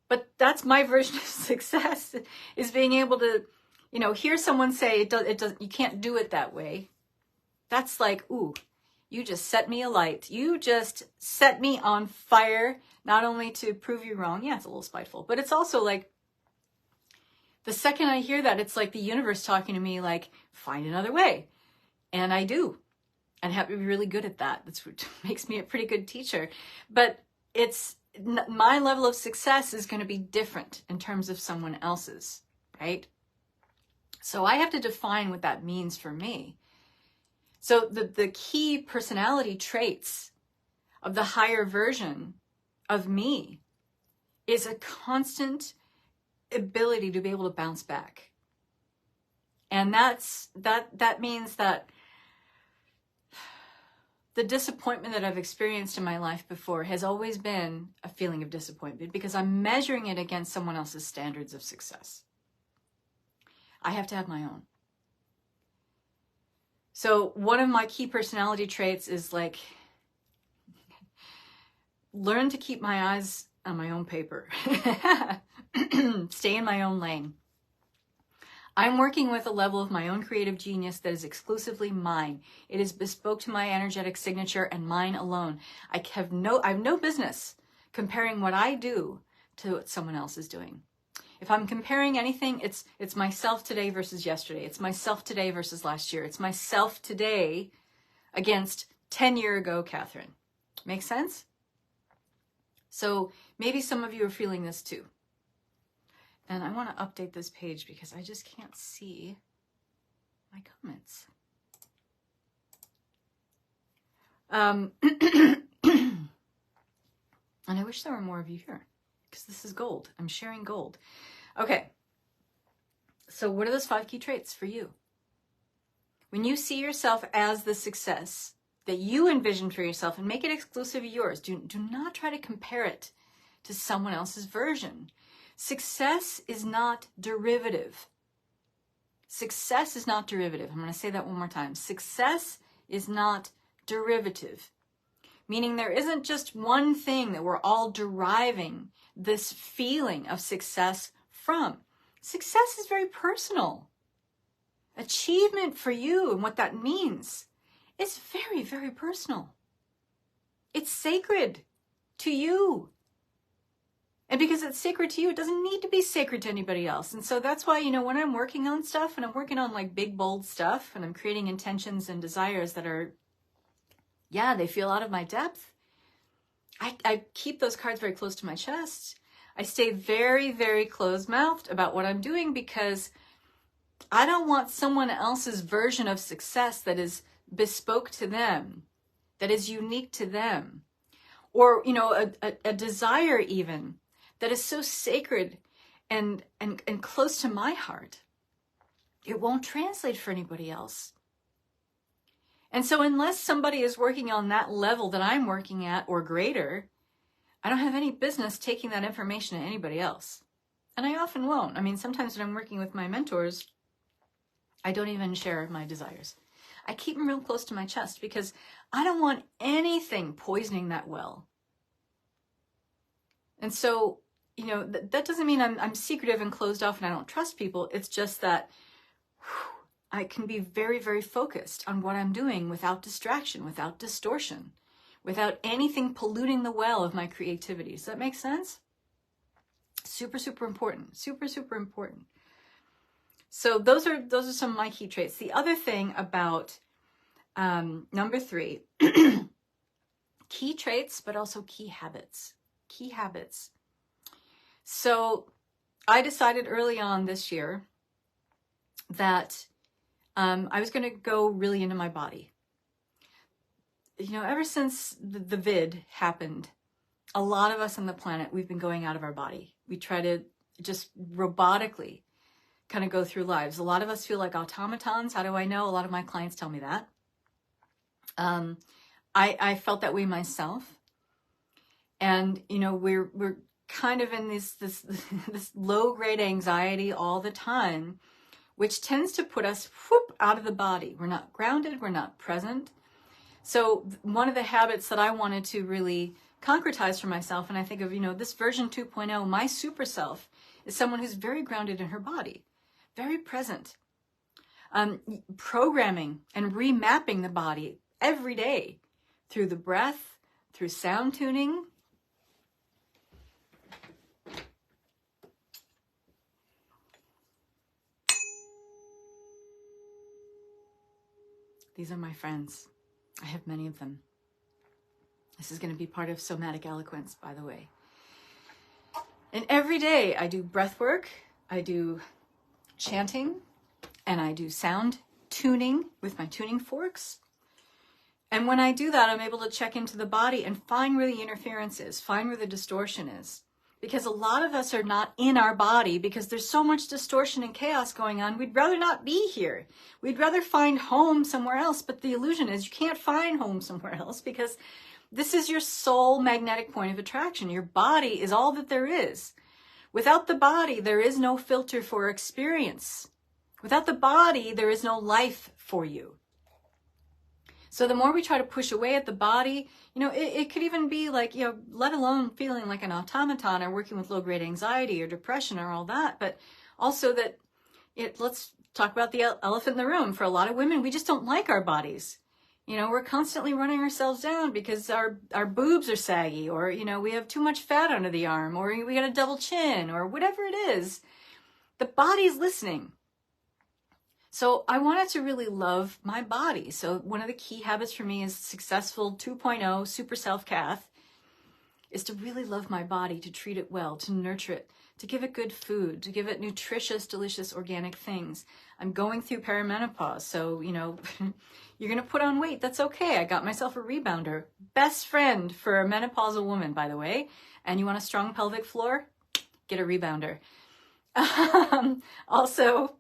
S1: But that's my version of success, is being able to, hear someone say you can't do it that way. That's like, ooh, you just set me alight. You just set me on fire, not only to prove you wrong. Yeah, it's a little spiteful, but it's also like, the second I hear that, it's like the universe talking to me like, find another way. And I do. And I have to be really good at that. That's what makes me a pretty good teacher. But my level of success is going to be different in terms of someone else's, right? So I have to define what that means for me. So the key personality traits of the higher version of me is a constant ability to be able to bounce back. And that means that the disappointment that I've experienced in my life before has always been a feeling of disappointment because I'm measuring it against someone else's standards of success. I have to have my own. So one of my key personality traits is like, learn to keep my eyes on my own paper. Stay in my own lane. I'm working with a level of my own creative genius that is exclusively mine. It is bespoke to my energetic signature and mine alone. I have no business comparing what I do to what someone else is doing. If I'm comparing anything, it's myself today versus yesterday. It's myself today versus last year. It's myself today against 10 years ago Kathryn. Make sense? So maybe some of you are feeling this too. And I want to update this page because I just can't see my comments. And I wish there were more of you here because this is gold. I'm sharing gold. Okay. So what are those 5 key traits for you? When you see yourself as the success that you envision for yourself and make it exclusive of yours, do not try to compare it to someone else's version. Success is not derivative. Success is not derivative. I'm going to say that one more time. Success is not derivative. Meaning there isn't just one thing that we're all deriving this feeling of success from. Success is very personal. Achievement for you and what that means is very, very personal. It's sacred to you. And because it's sacred to you, it doesn't need to be sacred to anybody else. And so that's why, when I'm working on stuff and I'm working on like big, bold stuff and I'm creating intentions and desires that are, they feel out of my depth. I keep those cards very close to my chest. I stay very, very closed-mouthed about what I'm doing because I don't want someone else's version of success that is bespoke to them, that is unique to them. Or, a desire even that is so sacred and close to my heart, it won't translate for anybody else. And so unless somebody is working on that level that I'm working at or greater, I don't have any business taking that information to anybody else. And I often won't. I mean, sometimes when I'm working with my mentors, I don't even share my desires. I keep them real close to my chest because I don't want anything poisoning that well. And so, you know, that doesn't mean I'm secretive and closed off and I don't trust people. It's just that I can be very, very focused on what I'm doing without distraction, without distortion, without anything polluting the well of my creativity. Does that make sense? Super, super important. Super, super important. So those are some of my key traits. The other thing about number 3, key traits, but also key habits. Key habits. So I decided early on this year that I was going to go really into my body. You know, ever since the vid happened, a lot of us on the planet, we've been going out of our body. We try to just robotically kind of go through lives. A lot of us feel like automatons. How do I know? A lot of my clients tell me that. I felt that way myself. And, you know, we're kind of in this low-grade anxiety all the time, which tends to put us out of the body. We're not grounded. We're not present. So one of the habits that I wanted to really concretize for myself, and I think of, you know, this version 2.0, my super self is someone who's very grounded in her body, very present, programming and remapping the body every day through the breath, through sound tuning. These are my friends. I have many of them. This is going to be part of somatic eloquence, by the way. And every day I do breath work, I do chanting, and I do sound tuning with my tuning forks. And when I do that, I'm able to check into the body and find where the interference is, find where the distortion is. Because a lot of us are not in our body because there's so much distortion and chaos going on. We'd rather not be here. We'd rather find home somewhere else. But the illusion is you can't find home somewhere else because this is your sole magnetic point of attraction. Your body is all that there is. Without the body, there is no filter for experience. Without the body, there is no life for you. So the more we try to push away at the body, you know, it could even be like, you know, let alone feeling like an automaton or working with low-grade anxiety or depression or all that, but also that let's talk about the elephant in the room. For a lot of women, we just don't like our bodies. You know, we're constantly running ourselves down because our boobs are saggy, or, you know, we have too much fat under the arm, or we got a double chin, or whatever it is. The body's listening. So I wanted to really love my body. So one of the key habits for me is successful 2.0 super self Kath is to really love my body, to treat it well, to nurture it, to give it good food, to give it nutritious, delicious, organic things. I'm going through perimenopause. So, you know, you're going to put on weight. That's okay. I got myself a rebounder. Best friend for a menopausal woman, by the way. And you want a strong pelvic floor? Get a rebounder. Also,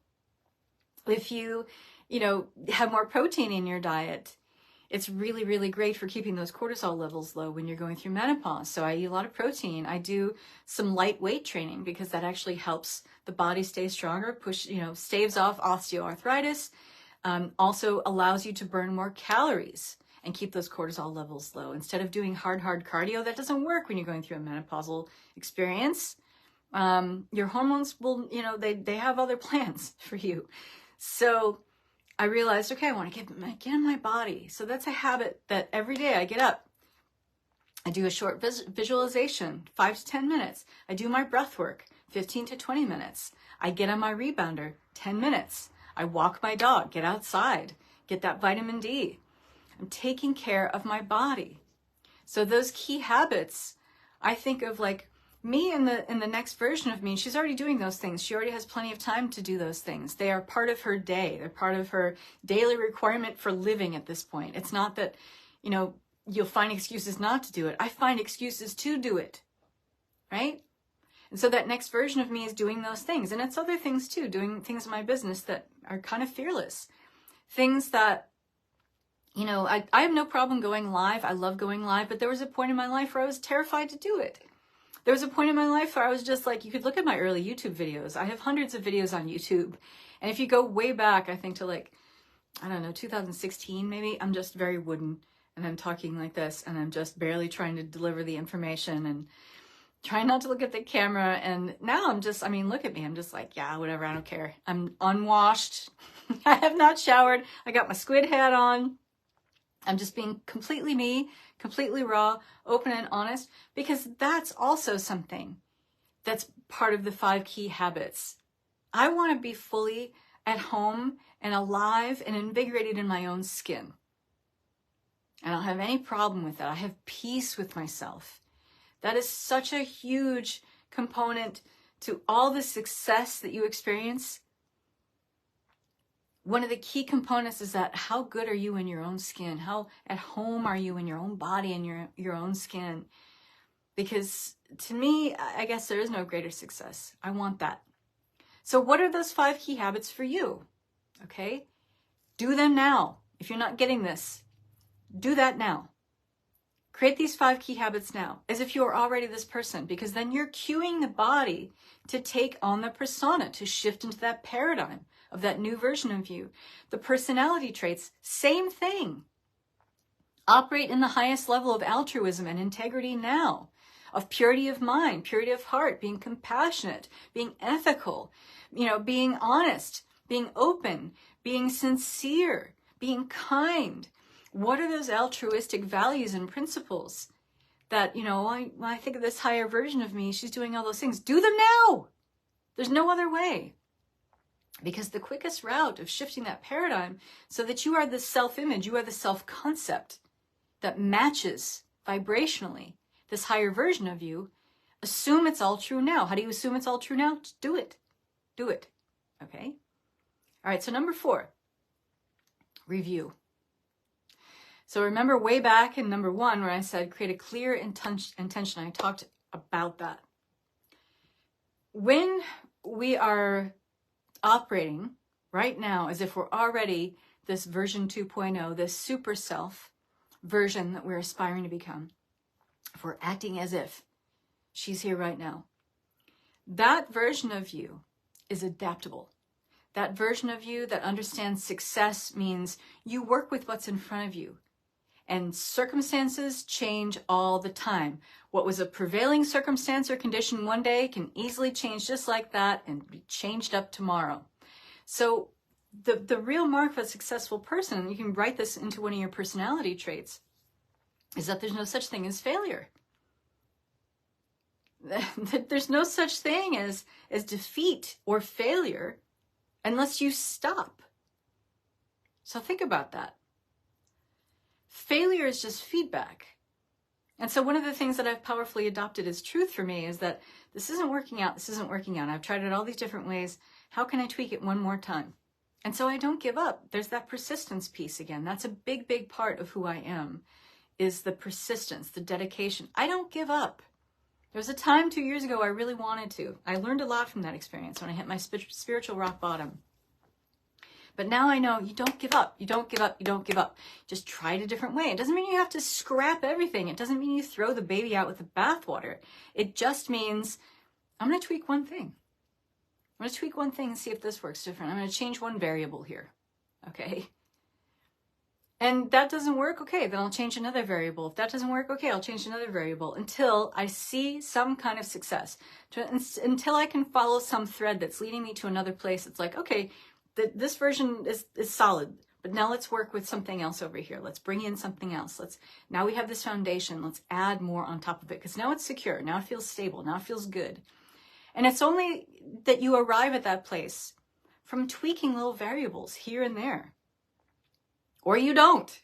S1: if you know, have more protein in your diet, it's really, really great for keeping those cortisol levels low when you're going through menopause. So I eat a lot of protein. I do some light weight training because that actually helps the body stay stronger, staves off osteoarthritis, also allows you to burn more calories and keep those cortisol levels low. Instead of doing hard cardio, that doesn't work when you're going through a menopausal experience. Your hormones will, you know, they have other plans for you. So I realized, okay, I want to get in my body. So that's a habit that every day I get up. I do a short visualization, 5 to 10 minutes. I do my breath work, 15 to 20 minutes. I get on my rebounder, 10 minutes. I walk my dog, get outside, get that vitamin D. I'm taking care of my body. So those key habits, I think of like me in the next version of me. She's already doing those things. She already has plenty of time to do those things. They are part of her day. They're part of her daily requirement for living at this point. It's not that, you know, you'll find excuses not to do it. I find excuses to do it, right? And so that next version of me is doing those things. And it's other things too, doing things in my business that are kind of fearless. Things that, you know, I have no problem going live. I love going live, but there was a point in my life where I was terrified to do it. There was a point in my life where I was just like, you could look at my early YouTube videos. I have hundreds of videos on YouTube. And if you go way back, I think to like, I don't know, 2016 maybe, I'm just very wooden and I'm talking like this and I'm just barely trying to deliver the information and trying not to look at the camera. And now I'm just, I mean, look at me. I'm just like, yeah, whatever. I don't care. I'm unwashed. I have not showered. I got my squid hat on. I'm just being completely me, completely raw, open and honest, because that's also something that's part of the 5 key habits. I want to be fully at home and alive and invigorated in my own skin. I don't have any problem with that. I have peace with myself. That is such a huge component to all the success that you experience. One of the key components is that how good are you in your own skin? How at home are you in your own body and your own skin? Because to me, I guess there is no greater success. I want that. So what are those 5 key habits for you? Okay? Do them now. If you're not getting this, do that now. Create these 5 key habits now, as if you are already this person, because then you're cueing the body to take on the persona, to shift into that paradigm of that new version of you. The personality traits, same thing. Operate in the highest level of altruism and integrity now, of purity of mind, purity of heart, being compassionate, being ethical, you know, being honest, being open, being sincere, being kind. What are those altruistic values and principles that, you know, when I think of this higher version of me, she's doing all those things. Do them now. There's no other way. Because the quickest route of shifting that paradigm so that you are the self-image, you are the self-concept that matches vibrationally this higher version of you, assume it's all true now. How do you assume it's all true now? Just do it. Do it. Okay? All right, so number 4, review. So remember way back in number 1 where I said create a clear intention. I talked about that. When we are operating right now as if we're already this version 2.0, this super self version that we're aspiring to become, if we're acting as if she's here right now, that version of you is adaptable. That version of you that understands success means you work with what's in front of you. And circumstances change all the time. What was a prevailing circumstance or condition one day can easily change just like that and be changed up tomorrow. So the real mark of a successful person, and you can write this into one of your personality traits, is that there's no such thing as failure. There's no such thing as defeat or failure unless you stop. So think about that. Failure is just feedback. And so one of the things that I've powerfully adopted as truth for me is that this isn't working out, this isn't working out. I've tried it all these different ways. How can I tweak it one more time? And so I don't give up. There's that persistence piece again. That's a big, big part of who I am, is the persistence, the dedication. I don't give up. There was a time 2 years ago I really wanted to. I learned a lot from that experience when I hit my spiritual rock bottom. But now I know you don't give up. You don't give up. You don't give up. Just try it a different way. It doesn't mean you have to scrap everything. It doesn't mean you throw the baby out with the bathwater. It just means I'm going to tweak one thing. I'm going to tweak one thing and see if this works different. I'm going to change one variable here. Okay? And that doesn't work, okay, then I'll change another variable. If that doesn't work, okay, I'll change another variable until I see some kind of success. Until I can follow some thread that's leading me to another place. It's like, okay, this version is solid, but now let's work with something else over here. Let's bring in something else. Now we have this foundation. Let's add more on top of it because now it's secure. Now it feels stable. Now it feels good. And it's only that you arrive at that place from tweaking little variables here and there. Or you don't.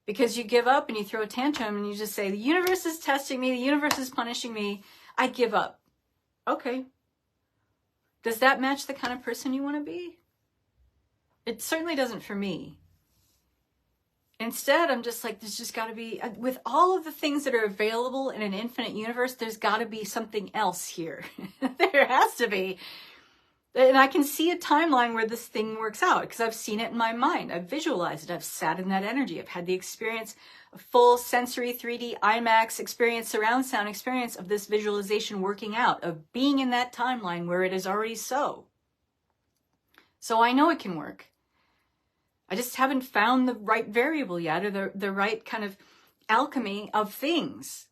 S1: Because you give up and you throw a tantrum and you just say, the universe is testing me. The universe is punishing me. I give up. Okay. Does that match the kind of person you want to be? It certainly doesn't for me. Instead, I'm just like, there's just got to be, with all of the things that are available in an infinite universe, there's got to be something else here. There has to be. And I can see a timeline where this thing works out because I've seen it in my mind. I've visualized it. I've sat in that energy. I've had the experience, a full sensory 3D IMAX experience, surround sound experience of this visualization working out, of being in that timeline where it is already so. So I know it can work. I just haven't found the right variable yet, or the right kind of alchemy of things.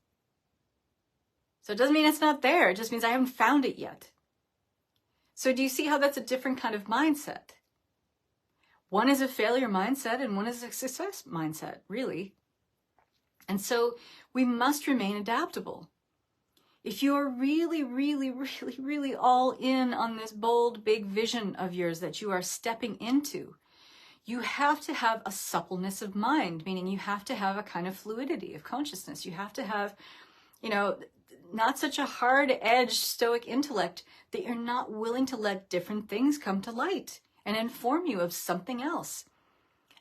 S1: So it doesn't mean it's not there. It just means I haven't found it yet. So do you see how that's a different kind of mindset? One is a failure mindset and one is a success mindset, really. And so we must remain adaptable. If you're really, really, really, really all in on this bold, big vision of yours that you are stepping into, you have to have a suppleness of mind, meaning you have to have a kind of fluidity of consciousness. You have to have, not such a hard-edged stoic intellect that you're not willing to let different things come to light and inform you of something else.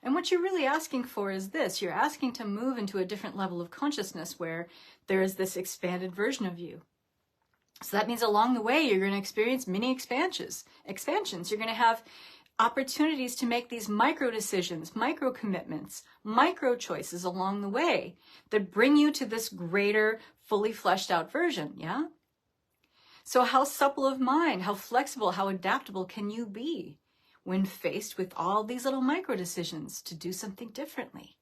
S1: And what you're really asking for is this. You're asking to move into a different level of consciousness where there is this expanded version of you. So that means along the way, you're going to experience mini expansions. You're going to have opportunities to make these micro decisions, micro commitments, micro choices along the way that bring you to this greater, fully fleshed out version, yeah? So how supple of mind, how flexible, how adaptable can you be when faced with all these little micro decisions to do something differently?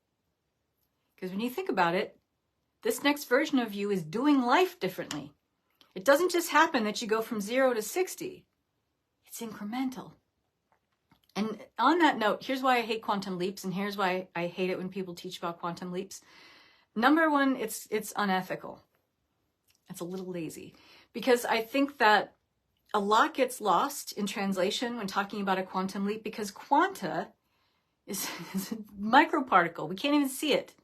S1: Because when you think about it, this next version of you is doing life differently. It doesn't just happen that you go from 0 to 60. It's incremental. And on that note, here's why I hate quantum leaps, and here's why I hate it when people teach about quantum leaps. Number one, it's unethical. It's a little lazy. Because I think that a lot gets lost in translation when talking about a quantum leap, because quanta is a microparticle. We can't even see it.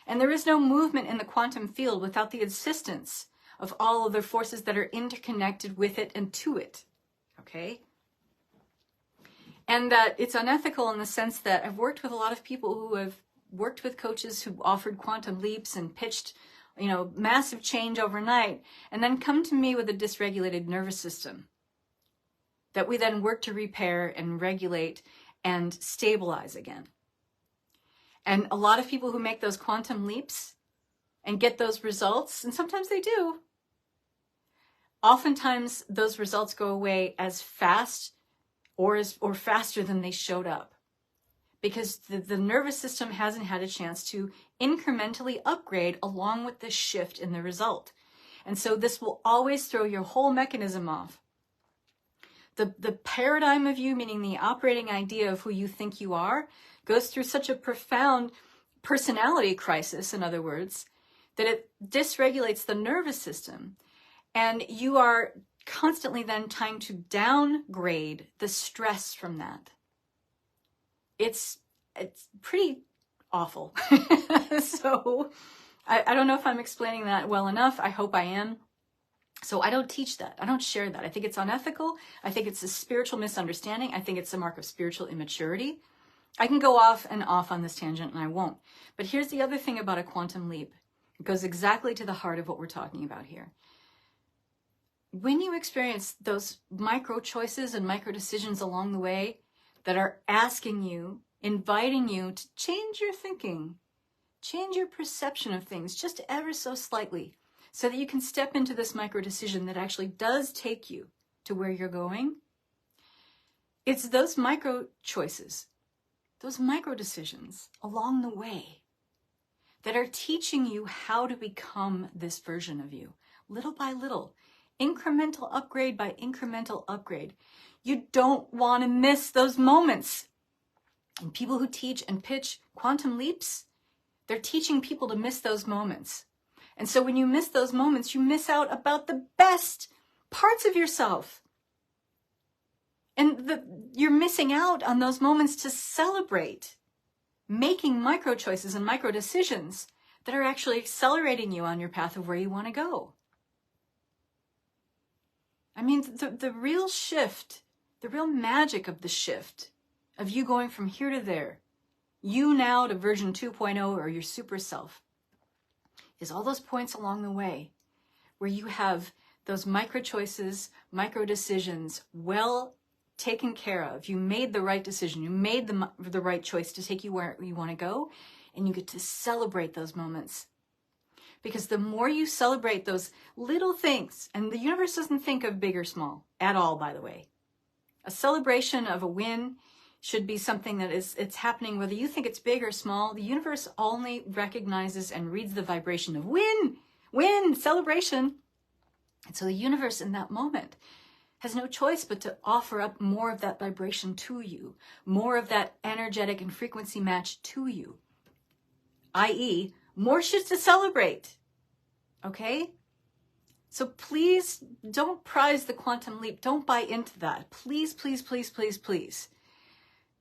S1: And there is no movement in the quantum field without the assistance of all of the forces that are interconnected with it and to it. Okay? And that it's unethical in the sense that I've worked with a lot of people who have worked with coaches who offered quantum leaps and pitched, massive change overnight, and then come to me with a dysregulated nervous system that we then work to repair and regulate and stabilize again. And a lot of people who make those quantum leaps and get those results, and sometimes they do, oftentimes those results go away as fast or faster than they showed up, because the nervous system hasn't had a chance to incrementally upgrade along with the shift in the result. And so this will always throw your whole mechanism off. The paradigm of you, meaning the operating idea of who you think you are, goes through such a profound personality crisis, in other words, that it dysregulates the nervous system. And you are constantly then trying to downgrade the stress from that. It's pretty awful. So I don't know if I'm explaining that well enough. I hope I am. So I don't teach that. I don't share that. I think it's unethical. I think it's a spiritual misunderstanding. I think it's a mark of spiritual immaturity. I can go off and off on this tangent, and I won't. But here's the other thing about a quantum leap. It goes exactly to the heart of what we're talking about here. When you experience those micro choices and micro decisions along the way that are asking you, inviting you to change your thinking, change your perception of things just ever so slightly, so that you can step into this micro decision that actually does take you to where you're going. It's those micro choices, those micro decisions along the way that are teaching you how to become this version of you, little by little, incremental upgrade by incremental upgrade. You don't want to miss those moments. And people who teach and pitch quantum leaps, they're teaching people to miss those moments. And so when you miss those moments, you miss out about the best parts of yourself. And you're missing out on those moments to celebrate making micro choices and micro decisions that are actually accelerating you on your path of where you want to go. I mean, the real shift, the real magic of the shift, of you going from here to there, you now to version 2.0 or your super self is all those points along the way where you have those micro choices, micro decisions well taken care of. You made the right decision. You made the right choice to take you where you want to go, and you get to celebrate those moments. Because the more you celebrate those little things, and the universe doesn't think of big or small at all, by the way. A celebration of a win should be something that it's happening whether you think it's big or small. The universe only recognizes and reads the vibration of win, celebration. And so the universe in that moment has no choice but to offer up more of that vibration to you, more of that energetic and frequency match to you, i.e., more shit to celebrate. Okay? So please don't prize the quantum leap. Don't buy into that. Please, please, please, please, please.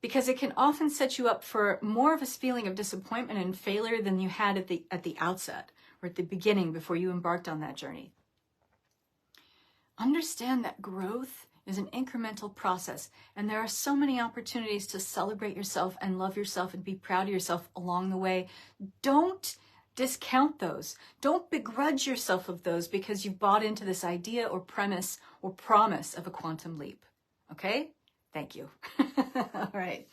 S1: Because it can often set you up for more of a feeling of disappointment and failure than you had at the outset or at the beginning before you embarked on that journey. Understand that growth is an incremental process, and there are so many opportunities to celebrate yourself and love yourself and be proud of yourself along the way. Don't discount those. Don't begrudge yourself of those because you bought into this idea or premise or promise of a quantum leap. Okay? Thank you. All right.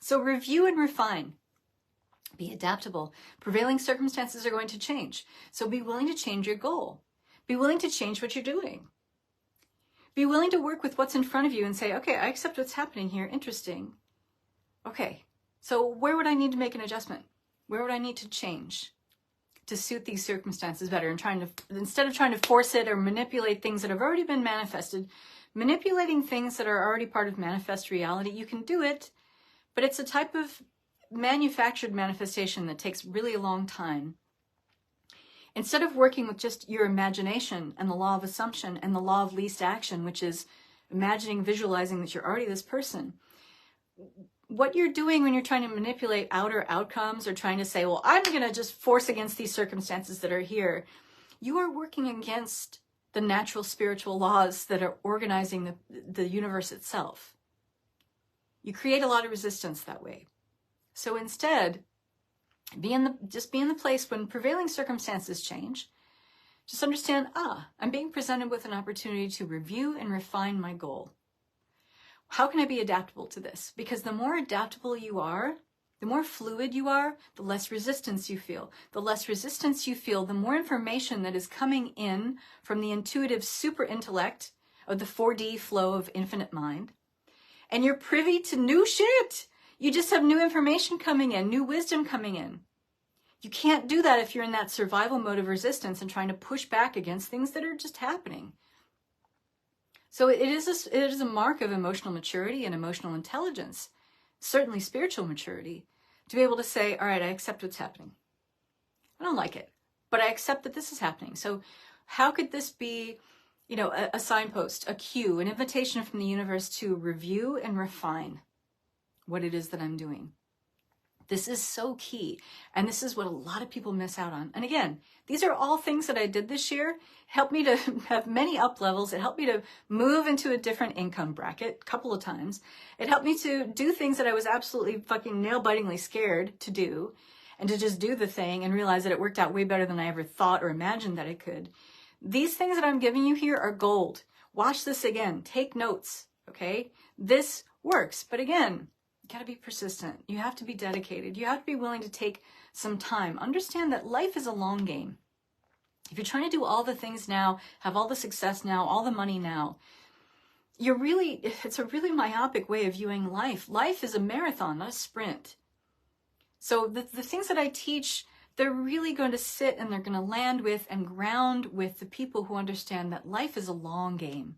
S1: So review and refine. Be adaptable. Prevailing circumstances are going to change. So be willing to change your goal. Be willing to change what you're doing. Be willing to work with what's in front of you and say, okay, I accept what's happening here. Interesting. Okay, so where would I need to make an adjustment? Where would I need to change to suit these circumstances better? And instead of trying to force it or manipulate things that have already been manifested, manipulating things that are already part of manifest reality, you can do it, but it's a type of manufactured manifestation that takes really a long time. Instead of working with just your imagination and the law of assumption and the law of least action, which is imagining, visualizing that you're already this person, what you're doing when you're trying to manipulate outer outcomes or trying to say, well, I'm going to just force against these circumstances that are here, you are working against the natural spiritual laws that are organizing the universe itself. You create a lot of resistance that way. So instead, just be in the place when prevailing circumstances change. Just understand, I'm being presented with an opportunity to review and refine my goal. How can I be adaptable to this? Because the more adaptable you are, the more fluid you are, the less resistance you feel. The less resistance you feel, the more information that is coming in from the intuitive super intellect of the 4D flow of infinite mind. And you're privy to new shit. You just have new information coming in, new wisdom coming in. You can't do that if you're in that survival mode of resistance and trying to push back against things that are just happening. So it is a mark of emotional maturity and emotional intelligence, certainly spiritual maturity, to be able to say, all right, I accept what's happening. I don't like it, but I accept that this is happening. So how could this be, a signpost, a cue, an invitation from the universe to review and refine what it is that I'm doing? This is so key. And this is what a lot of people miss out on. And again, these are all things that I did this year. It helped me to have many up levels. It helped me to move into a different income bracket a couple of times. It helped me to do things that I was absolutely fucking nail-bitingly scared to do, and to just do the thing and realize that it worked out way better than I ever thought or imagined that it could. These things that I'm giving you here are gold. Watch this again. Take notes, okay? This works. But again, you got to be persistent. You have to be dedicated. You have to be willing to take some time. Understand that life is a long game. If you're trying to do all the things now, have all the success now, all the money now, it's a really myopic way of viewing life. Life is a marathon, not a sprint. So the things that I teach, they're really going to sit and they're going to land with and ground with the people who understand that life is a long game.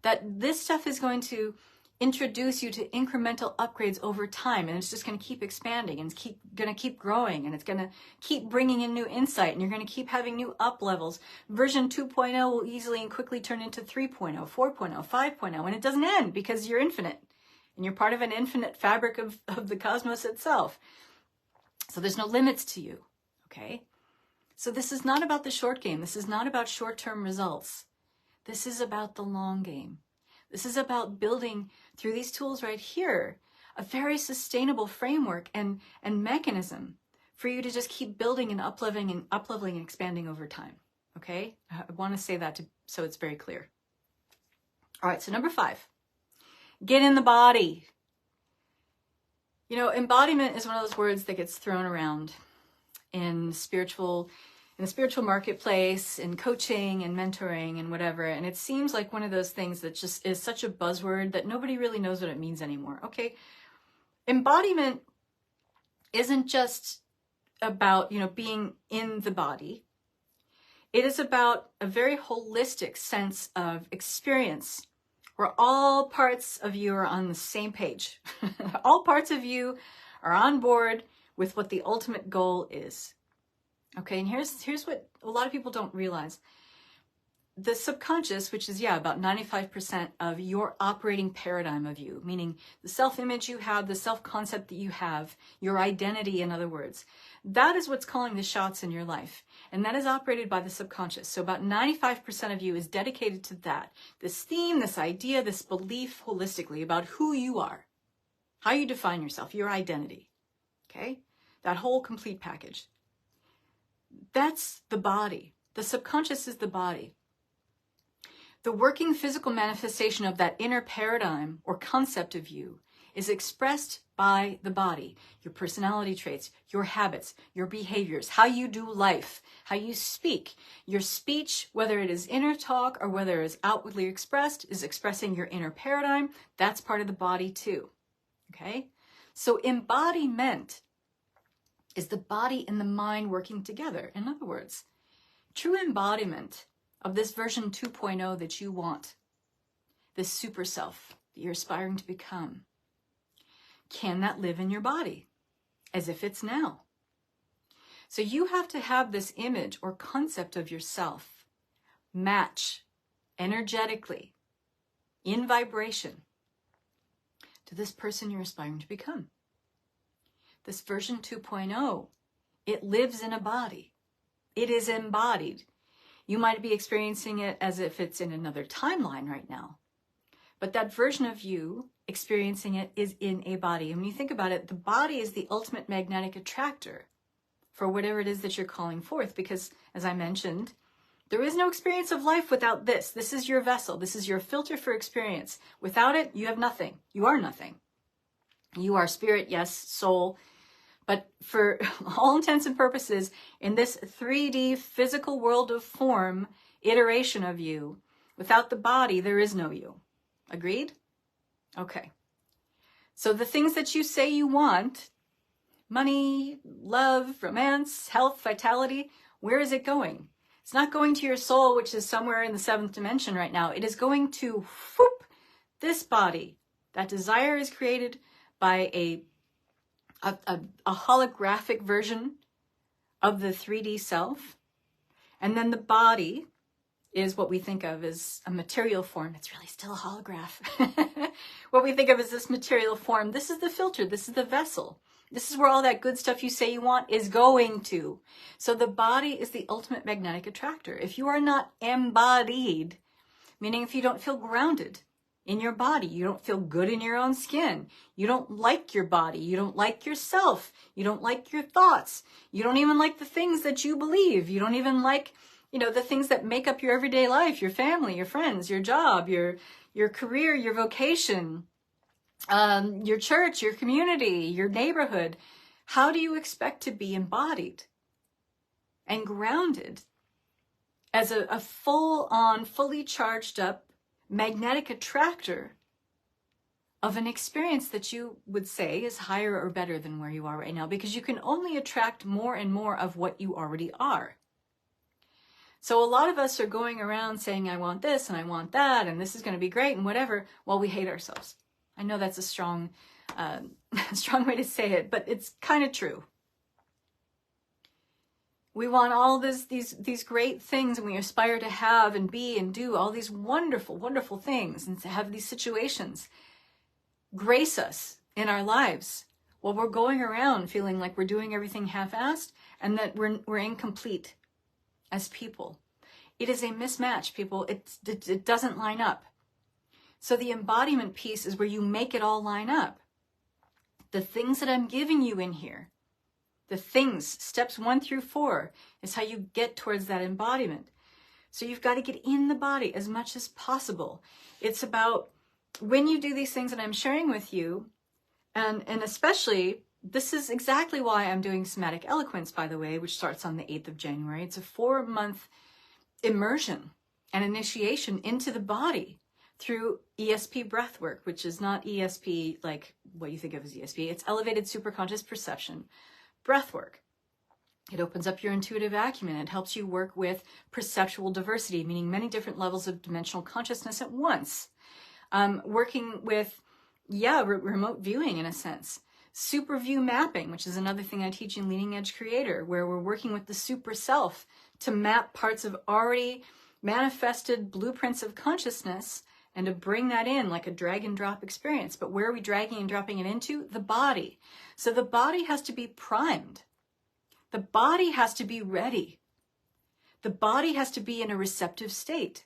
S1: That this stuff is going to introduce you to incremental upgrades over time, and it's just going to keep expanding, and it's going to keep growing, and it's going to keep bringing in new insight, and you're going to keep having new up levels. Version 2.0 will easily and quickly turn into 3.0, 4.0, 5.0, and it doesn't end because you're infinite, and you're part of an infinite fabric of the cosmos itself. So there's no limits to you, okay? So this is not about the short game. This is not about short-term results. This is about the long game. This is about building, through these tools right here, a very sustainable framework and mechanism for you to just keep building and up-leveling and expanding over time. Okay? I want to say that so it's very clear. All right, so number 5, get in the body. You know, embodiment is one of those words that gets thrown around in the spiritual marketplace, in coaching and mentoring and whatever. And it seems like one of those things that just is such a buzzword that nobody really knows what it means anymore. Okay. Embodiment isn't just about, you know, being in the body. It is about a very holistic sense of experience where all parts of you are on the same page. All parts of you are on board with what the ultimate goal is. Okay, and here's what a lot of people don't realize. The subconscious, which is, about 95% of your operating paradigm of you, meaning the self-image you have, the self-concept that you have, your identity, in other words, that is what's calling the shots in your life. And that is operated by the subconscious. So about 95% of you is dedicated to that. This theme, this idea, this belief holistically about who you are, how you define yourself, your identity. Okay? That whole complete package. That's the body. The subconscious is the body. The working physical manifestation of that inner paradigm or concept of you is expressed by the body, your personality traits, your habits, your behaviors, how you do life, how you speak. Your speech, whether it is inner talk or whether it is outwardly expressed, is expressing your inner paradigm. That's part of the body too. Okay? So embodiment is the body and the mind working together. In other words, true embodiment of this version 2.0 that you want, this super self that you're aspiring to become, can that live in your body as if it's now? So you have to have this image or concept of yourself match energetically in vibration to this person you're aspiring to become. This version 2.0, it lives in a body. It is embodied. You might be experiencing it as if it's in another timeline right now. But that version of you experiencing it is in a body. And when you think about it, the body is the ultimate magnetic attractor for whatever it is that you're calling forth. Because, as I mentioned, there is no experience of life without this. This is your vessel. This is your filter for experience. Without it, you have nothing. You are nothing. You are spirit, yes, soul. But for all intents and purposes, in this 3D physical world of form iteration of you, without the body, there is no you. Agreed? Okay. So the things that you say you want, money, love, romance, health, vitality, where is it going? It's not going to your soul, which is somewhere in the 7th dimension right now. It is going to this body. That desire is created by a holographic version of the 3D self. And then the body is what we think of as a material form. It's really still a holograph. What we think of as this material form, this is the filter, this is the vessel. This is where all that good stuff you say you want is going to. So the body is the ultimate magnetic attractor. If you are not embodied, meaning if you don't feel grounded in your body, you don't feel good in your own skin, you don't like your body, you don't like yourself, you don't like your thoughts, you don't even like the things that you believe, you don't even like, the things that make up your everyday life, your family, your friends, your job, your career, your vocation, your church, your community, your neighborhood. How do you expect to be embodied and grounded as a full-on, fully charged up magnetic attractor of an experience that you would say is higher or better than where you are right now? Because you can only attract more and more of what you already are. So a lot of us are going around saying, I want this and I want that, and this is going to be great and whatever, while we hate ourselves. I know that's a strong way to say it, but it's kind of true. We want all these great things, and we aspire to have and be and do all these wonderful, wonderful things, and to have these situations grace us in our lives while we're going around feeling like we're doing everything half-assed and that we're incomplete as people. It is a mismatch, people. It doesn't line up. So the embodiment piece is where you make it all line up. The things that I'm giving you in here, the things, steps 1 through 4, is how you get towards that embodiment. So you've got to get in the body as much as possible. It's about when you do these things that I'm sharing with you, and especially, this is exactly why I'm doing somatic eloquence, by the way, which starts on the 8th of January. It's a 4-month immersion and initiation into the body through ESP breathwork, which is not ESP like what you think of as ESP. It's elevated superconscious perception breathwork. It opens up your intuitive acumen. It helps you work with perceptual diversity, meaning many different levels of dimensional consciousness at once. Working with, remote viewing in a sense. Super view mapping, which is another thing I teach in Leading Edge Creator, where we're working with the super self to map parts of already manifested blueprints of consciousness and to bring that in like a drag and drop experience. But where are we dragging and dropping it into? The body. So the body has to be primed. The body has to be ready. The body has to be in a receptive state.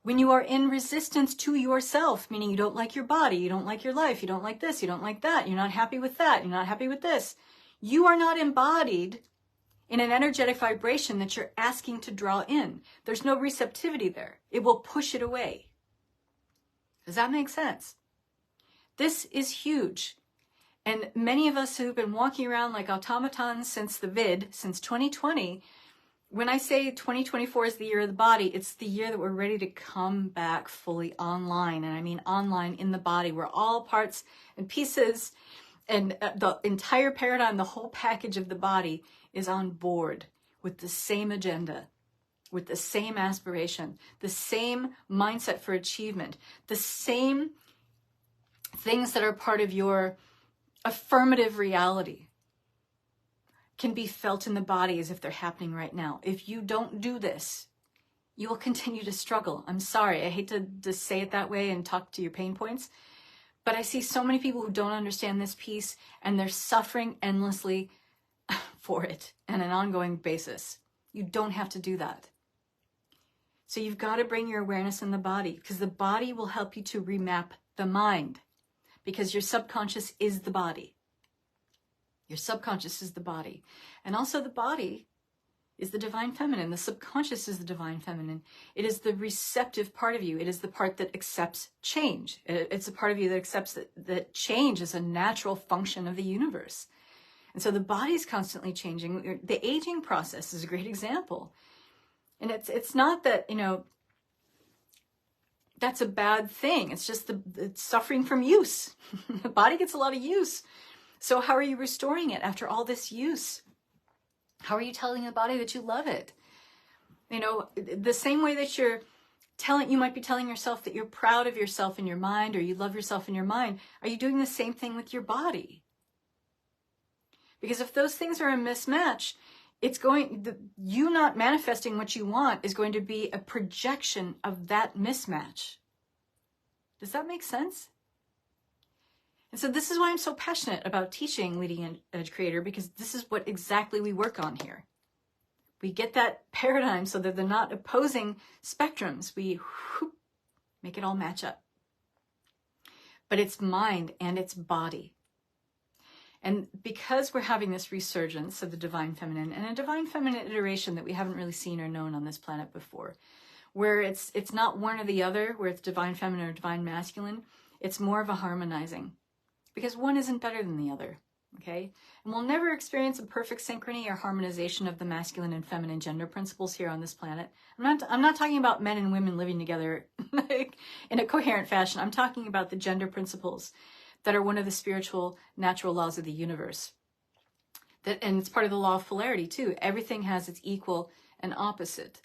S1: When you are in resistance to yourself, meaning you don't like your body, you don't like your life, you don't like this, you don't like that, you're not happy with that, you're not happy with this, you are not embodied in an energetic vibration that you're asking to draw in. There's no receptivity there. It will push it away. Does that make sense? This is huge. And many of us who've been walking around like automatons since 2020, when I say 2024 is the year of the body, it's the year that we're ready to come back fully online. And I mean online in the body, where all parts and pieces and the entire paradigm, the whole package of the body is on board with the same agenda, with the same aspiration, the same mindset for achievement, the same things that are part of your affirmative reality can be felt in the body as if they're happening right now. If you don't do this, you will continue to struggle. I'm sorry, I hate to just say it that way and talk to your pain points, but I see so many people who don't understand this piece and they're suffering endlessly for it on an ongoing basis. You don't have to do that. So you've got to bring your awareness in the body, because the body will help you to remap the mind, because your subconscious is the body. Your subconscious is the body. And also the body is the divine feminine. The subconscious is the divine feminine. It is the receptive part of you. It is the part that accepts change. It's a part of you that accepts that change is a natural function of the universe. And so the body is constantly changing. The aging process is a great example. And it's not that, that's a bad thing. It's just it's suffering from use. The body gets a lot of use. So how are you restoring it after all this use? How are you telling the body that you love it? The same way that you might be telling yourself that you're proud of yourself in your mind, or you love yourself in your mind. Are you doing the same thing with your body? Because if those things are a mismatch, you not manifesting what you want is going to be a projection of that mismatch. Does that make sense? And so this is why I'm so passionate about teaching Leading Edge Creator, because this is what exactly we work on here. We get that paradigm so that they're not opposing spectrums. We make it all match up. But it's mind and it's body. And because we're having this resurgence of the divine feminine, and a divine feminine iteration that we haven't really seen or known on this planet before, where it's not one or the other, where it's divine feminine or divine masculine, it's more of a harmonizing. Because one isn't better than the other, okay? And we'll never experience a perfect synchrony or harmonization of the masculine and feminine gender principles here on this planet. I'm not talking about men and women living together in a coherent fashion. I'm talking about the gender principles that are one of the spiritual natural laws of the universe. And it's part of the law of polarity too. Everything has its equal and opposite.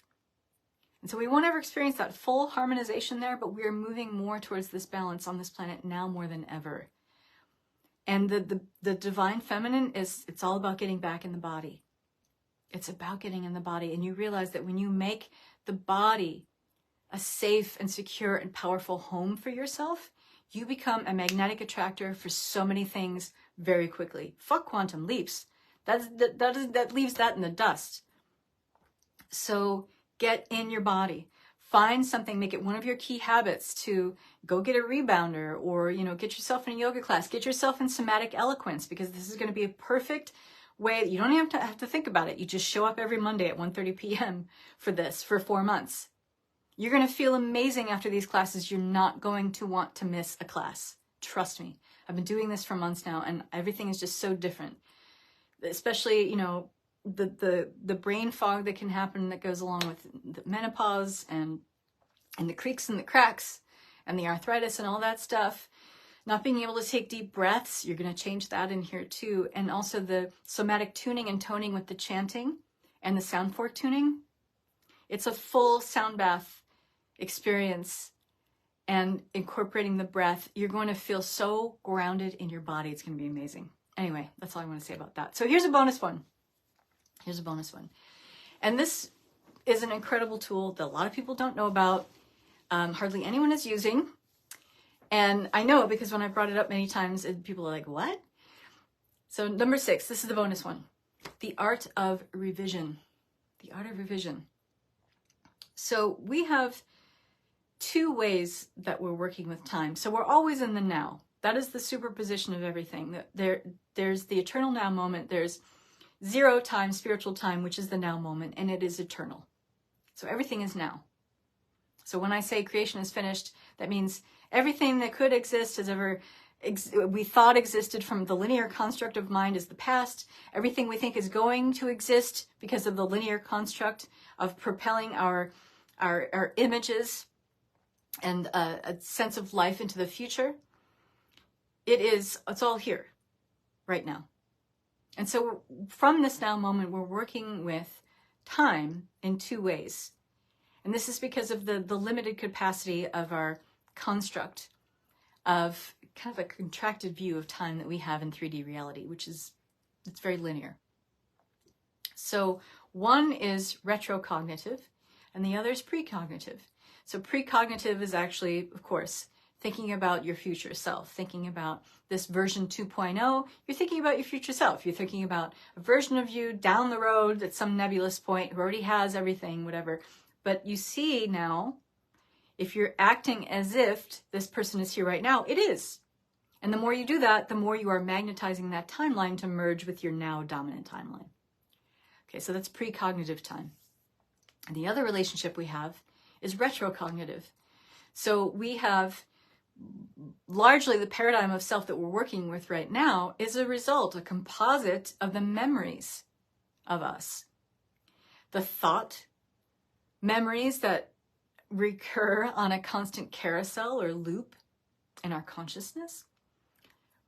S1: And so we won't ever experience that full harmonization there, but we are moving more towards this balance on this planet now more than ever. And the divine feminine it's all about getting back in the body. It's about getting in the body. And you realize that when you make the body a safe and secure and powerful home for yourself, you become a magnetic attractor for so many things very quickly. Fuck quantum leaps. That leaves that in the dust. So get in your body. Find something, make it one of your key habits to go get a rebounder, or, get yourself in a yoga class, get yourself in somatic eloquence, because this is going to be a perfect way. You don't even have to think about it. You just show up every Monday at 1:30 p.m. for this for 4 months. You're going to feel amazing after these classes. You're not going to want to miss a class. Trust me. I've been doing this for months now, and everything is just so different. Especially, the brain fog that can happen that goes along with the menopause and the creaks and the cracks and the arthritis and all that stuff. Not being able to take deep breaths, you're going to change that in here too. And also the somatic tuning and toning with the chanting and the sound fork tuning. It's a full sound bath experience, and incorporating the breath. You're going to feel so grounded in your body. It's going to be amazing. Anyway, that's all I want to say about that. So here's a bonus one. And this is an incredible tool that a lot of people don't know about. Hardly anyone is using. And I know because when I brought it up many times, people are like, what? So number 6, this is the bonus one. The art of revision. The art of revision. So we have 2 ways that we're working with time. So we're always in the now. That is the superposition of everything. There's the eternal now moment. There's zero time, spiritual time, which is the now moment, and it is eternal. So everything is now. So when I say creation is finished, that means everything that could exist has ever we thought existed from the linear construct of mind is the past. Everything we think is going to exist because of the linear construct of propelling our images and a sense of life into the future. It's all here right now. And so from this now moment, we're working with time in 2 ways. And this is because of the limited capacity of our construct of kind of a contracted view of time that we have in 3D reality, it's very linear. So one is retrocognitive and the other is precognitive. So precognitive is actually, of course, thinking about your future self, thinking about this version 2.0. You're thinking about your future self. You're thinking about a version of you down the road at some nebulous point who already has everything, whatever. But you see now, if you're acting as if this person is here right now, it is. And the more you do that, the more you are magnetizing that timeline to merge with your now dominant timeline. Okay, so that's precognitive time. And the other relationship we have is retrocognitive. So we have largely the paradigm of self that we're working with right now is a result, a composite of the memories of us. The thought memories that recur on a constant carousel or loop in our consciousness.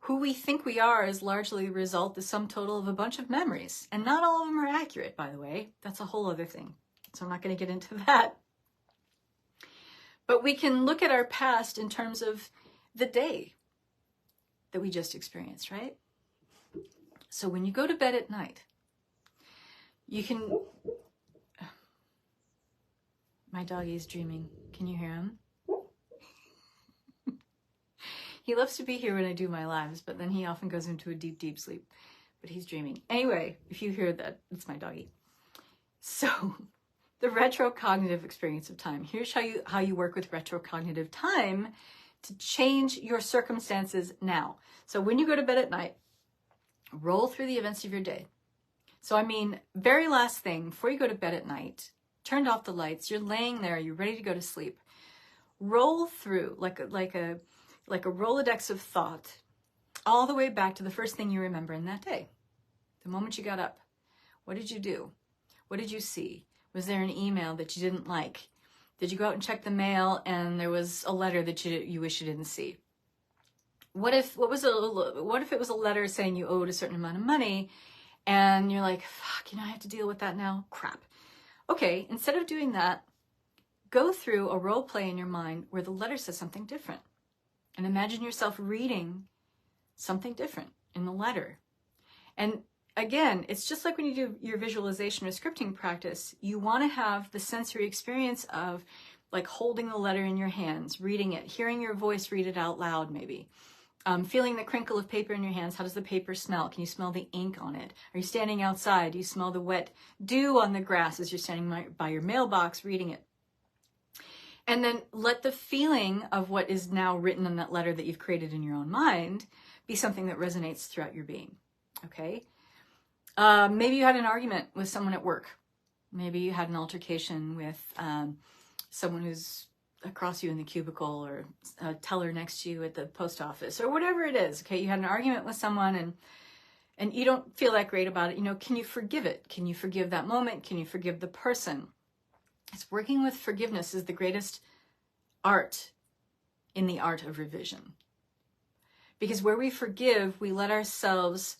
S1: Who we think we are is largely a result, the sum total of a bunch of memories. And not all of them are accurate, by the way. That's a whole other thing. So I'm not going to get into that. But we can look at our past in terms of the day that we just experienced, right? So when you go to bed at night, you can... My doggy's dreaming. Can you hear him? He loves to be here when I do my lives, but then he often goes into a deep, deep sleep. But he's dreaming. Anyway, if you hear that, it's my doggy. So, the retrocognitive experience of time. Here's how you work with retrocognitive time to change your circumstances now. So when you go to bed at night, roll through the events of your day. So I mean, very last thing, before you go to bed at night, turned off the lights, you're laying there, you're ready to go to sleep. Roll through like a Rolodex of thought all the way back to the first thing you remember in that day. The moment you got up. What did you do? What did you see? Was there an email that you didn't like? Did you go out and check the mail and there was a letter that you wish you didn't see? What if it was a letter saying you owed a certain amount of money and you're like, fuck, I have to deal with that now? Crap. Okay, instead of doing that, go through a role play in your mind where the letter says something different. And imagine yourself reading something different in the letter. And again, it's just like when you do your visualization or scripting practice, you want to have the sensory experience of like holding the letter in your hands, reading it, hearing your voice read it out loud maybe. Feeling the crinkle of paper in your hands. How does the paper smell? Can you smell the ink on it? Are you standing outside? Do you smell the wet dew on the grass as you're standing by your mailbox reading it? And then let the feeling of what is now written in that letter that you've created in your own mind be something that resonates throughout your being. Okay? Maybe you had an argument with someone at work. Maybe you had an altercation with someone who's across you in the cubicle, or a teller next to you at the post office, or whatever it is. Okay, you had an argument with someone and you don't feel that great about it. Can you forgive it? Can you forgive that moment? Can you forgive the person? It's working with forgiveness is the greatest art in the art of revision. Because where we forgive, we let ourselves,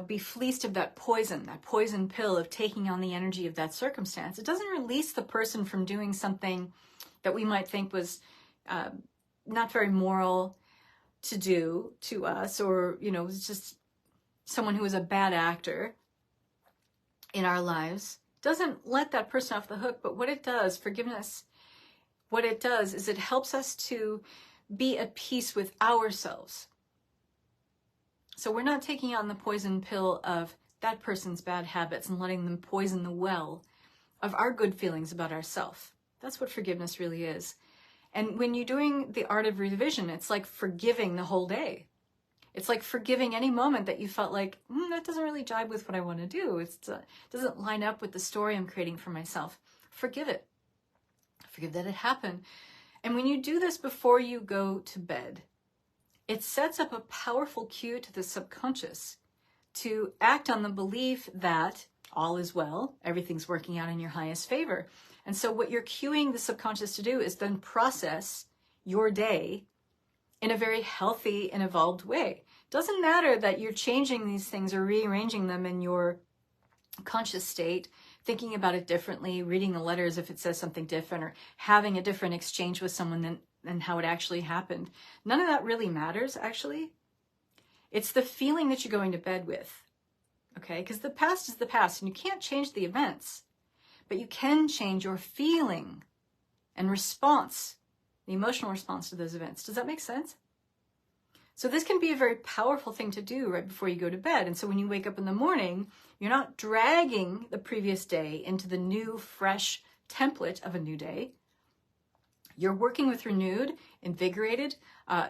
S1: be fleeced of that poison pill of taking on the energy of that circumstance. It doesn't release the person from doing something that we might think was not very moral to do to us, or, was just someone who was a bad actor in our lives. Doesn't let that person off the hook. But what it does, forgiveness, what it does is it helps us to be at peace with ourselves. So we're not taking on the poison pill of that person's bad habits and letting them poison the well of our good feelings about ourselves. That's what forgiveness really is. And when you're doing the art of revision, it's like forgiving the whole day. It's like forgiving any moment that you felt like, that doesn't really jibe with what I want to do. It doesn't line up with the story I'm creating for myself. Forgive it. Forgive that it happened. And when you do this before you go to bed, it sets up a powerful cue to the subconscious to act on the belief that all is well, everything's working out in your highest favor. And so what you're cueing the subconscious to do is then process your day in a very healthy and evolved way. Doesn't matter that you're changing these things or rearranging them in your conscious state, thinking about it differently, reading the letters if it says something different, or having a different exchange with someone than how it actually happened. None of that really matters, actually. It's the feeling that you're going to bed with, okay? Because the past is the past, and you can't change the events, but you can change your feeling and response, the emotional response to those events. Does that make sense? So this can be a very powerful thing to do right before you go to bed. And so when you wake up in the morning, you're not dragging the previous day into the new, fresh template of a new day. You're working with renewed, invigorated,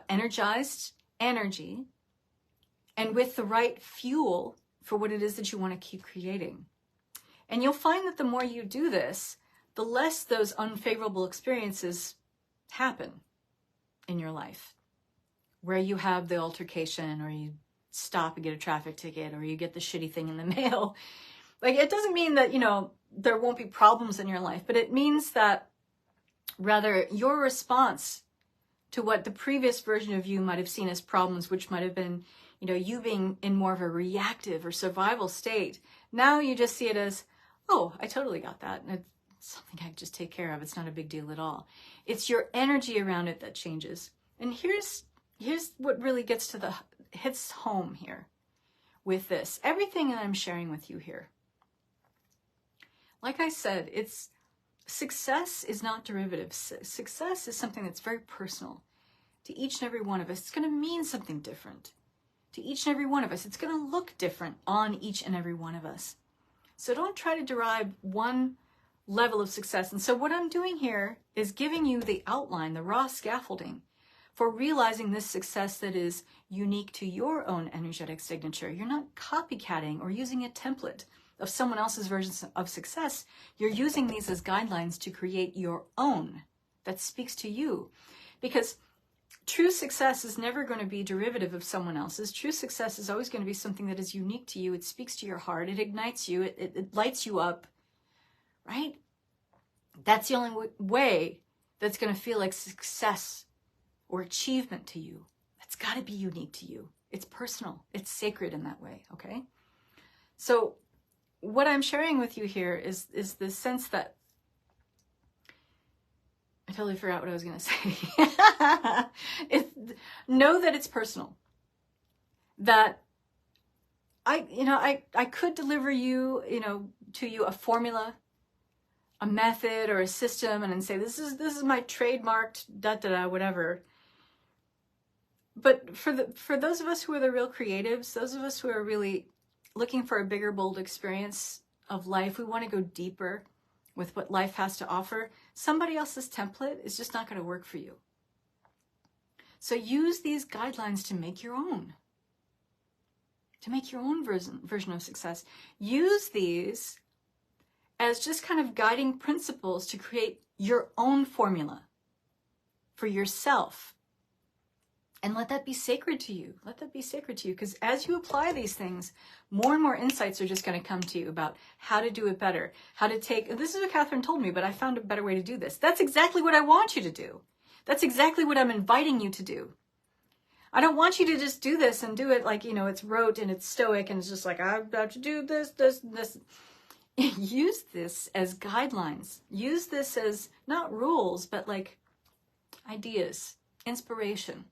S1: energized energy, and with the right fuel for what it is that you want to keep creating. And you'll find that the more you do this, the less those unfavorable experiences happen in your life, where you have the altercation, or you stop and get a traffic ticket, or you get the shitty thing in the mail. Like, it doesn't mean that, there won't be problems in your life, but it means that rather your response to what the previous version of you might have seen as problems, which might have been, you being in more of a reactive or survival state. Now you just see it as, oh, I totally got that. And it's something I can just take care of. It's not a big deal at all. It's your energy around it that changes. And here's what really hits home here with this. Everything that I'm sharing with you here. Like I said, success is not derivative. Success is something that's very personal to each and every one of us. It's going to mean something different to each and every one of us. It's going to look different on each and every one of us. So don't try to derive one level of success. And so what I'm doing here is giving you the outline, the raw scaffolding for realizing this success that is unique to your own energetic signature. You're not copycatting or using a template of someone else's version of success. You're using these as guidelines to create your own that speaks to you. Because true success is never going to be derivative of someone else's. True success is always going to be something that is unique to you. It speaks to your heart. It ignites you. It lights you up, right? That's the only way that's going to feel like success or achievement to you. It's got to be unique to you. It's personal. It's sacred in that way, okay? So what I'm sharing with you here is the sense that I totally forgot what I was going to say. Know that it's personal. That I could deliver you, to you a formula, a method, or a system, and then say this is my trademarked whatever. But for those of us who are the real creatives, those of us who are really looking for a bigger, bold experience of life, we want to go deeper. with what life has to offer, somebody else's template is just not going to work for you. So use these guidelines to make your own. To make your own version of success. Use these as just kind of guiding principles to create your own formula for yourself. And let that be sacred to you. Let that be sacred to you. Because as you apply these things, more and more insights are just going to come to you about how to do it better. How to take, this is what Kathryn told me, but I found a better way to do this. That's exactly what I want you to do. That's exactly what I'm inviting you to do. I don't want you to just do this and do it like, you know, it's rote and it's stoic and it's just like, I have to do this, this, this. Use this as guidelines. Use this as not rules, but like ideas, inspiration.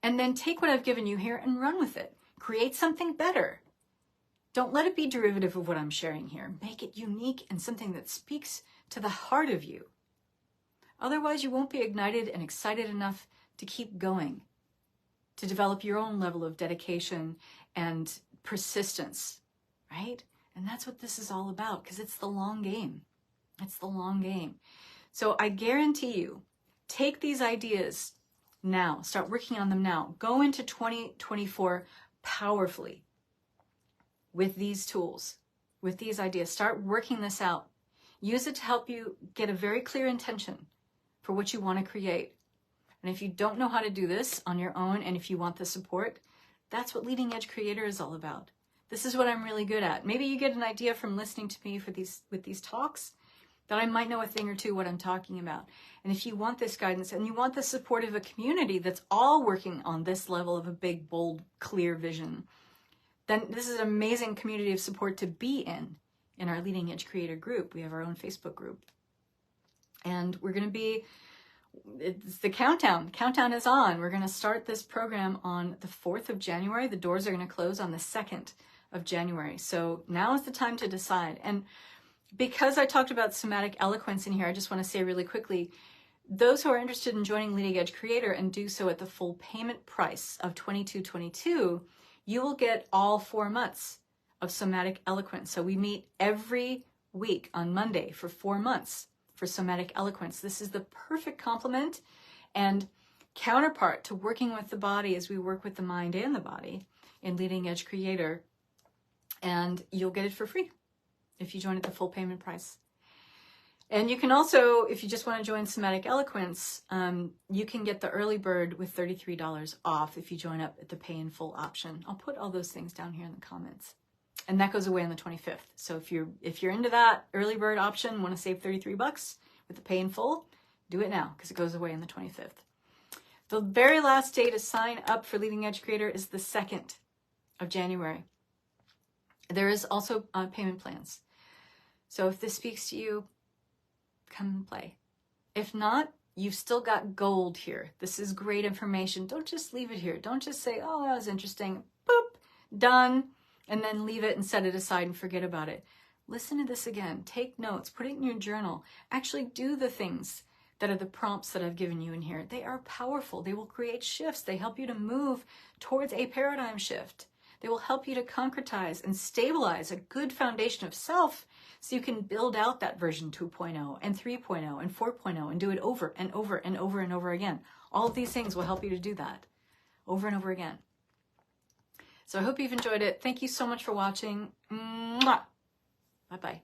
S1: And then take what I've given you here and run with it. Create something better. Don't let it be derivative of what I'm sharing here. Make it unique and something that speaks to the heart of you. Otherwise, you won't be ignited and excited enough to keep going, to develop your own level of dedication and persistence, right? And that's what this is all about, because it's the long game. It's the long game. So I guarantee you, take these ideas now. Start working on them now. Go into 2024 powerfully with these tools, with these ideas. Start working this out. Use it to help you get a very clear intention for what you want to create. And if you don't know how to do this on your own, and if you want the support, that's what Leading Edge Creator is all about. This is what I'm really good at. Maybe you get an idea from listening to me with these talks that I might know a thing or two what I'm talking about. And if you want this guidance and you want the support of a community that's all working on this level of a big, bold, clear vision, then this is an amazing community of support to be in our Leading Edge Creator group. We have our own Facebook group. And we're going to be, it's the countdown. Countdown is on. We're going to start this program on the 4th of January. The doors are going to close on the 2nd of January. So now is the time to decide. And because I talked about somatic eloquence in here, I just want to say really quickly, those who are interested in joining Leading Edge Creator and do so at the full payment price of $22.22, you will get all 4 months of somatic eloquence. So we meet every week on Monday for 4 months for somatic eloquence. This is the perfect complement and counterpart to working with the body as we work with the mind and the body in Leading Edge Creator. And you'll get it for free if you join at the full payment price. And you can also, if you just want to join Somatic Eloquence, you can get the early bird with $33 off if you join up at the pay in full option. I'll put all those things down here in the comments. And that goes away on the 25th. So if you're into that early bird option, want to save $33 with the pay in full, do it now because it goes away on the 25th. The very last day to sign up for Leading Edge Creator is the 2nd of January. There is also payment plans. So if this speaks to you, come and play. If not, you've still got gold here. This is great information. Don't just leave it here. Don't just say, oh, that was interesting. Boop, done. And then leave it and set it aside and forget about it. Listen to this again. Take notes. Put it in your journal. Actually do the things that are the prompts that I've given you in here. They are powerful. They will create shifts. They help you to move towards a paradigm shift. They will help you to concretize and stabilize a good foundation of self so you can build out that version 2.0 and 3.0 and 4.0 and do it over and over and over and over again. All of these things will help you to do that over and over again. So I hope you've enjoyed it. Thank you so much for watching. Mwah! Bye-bye.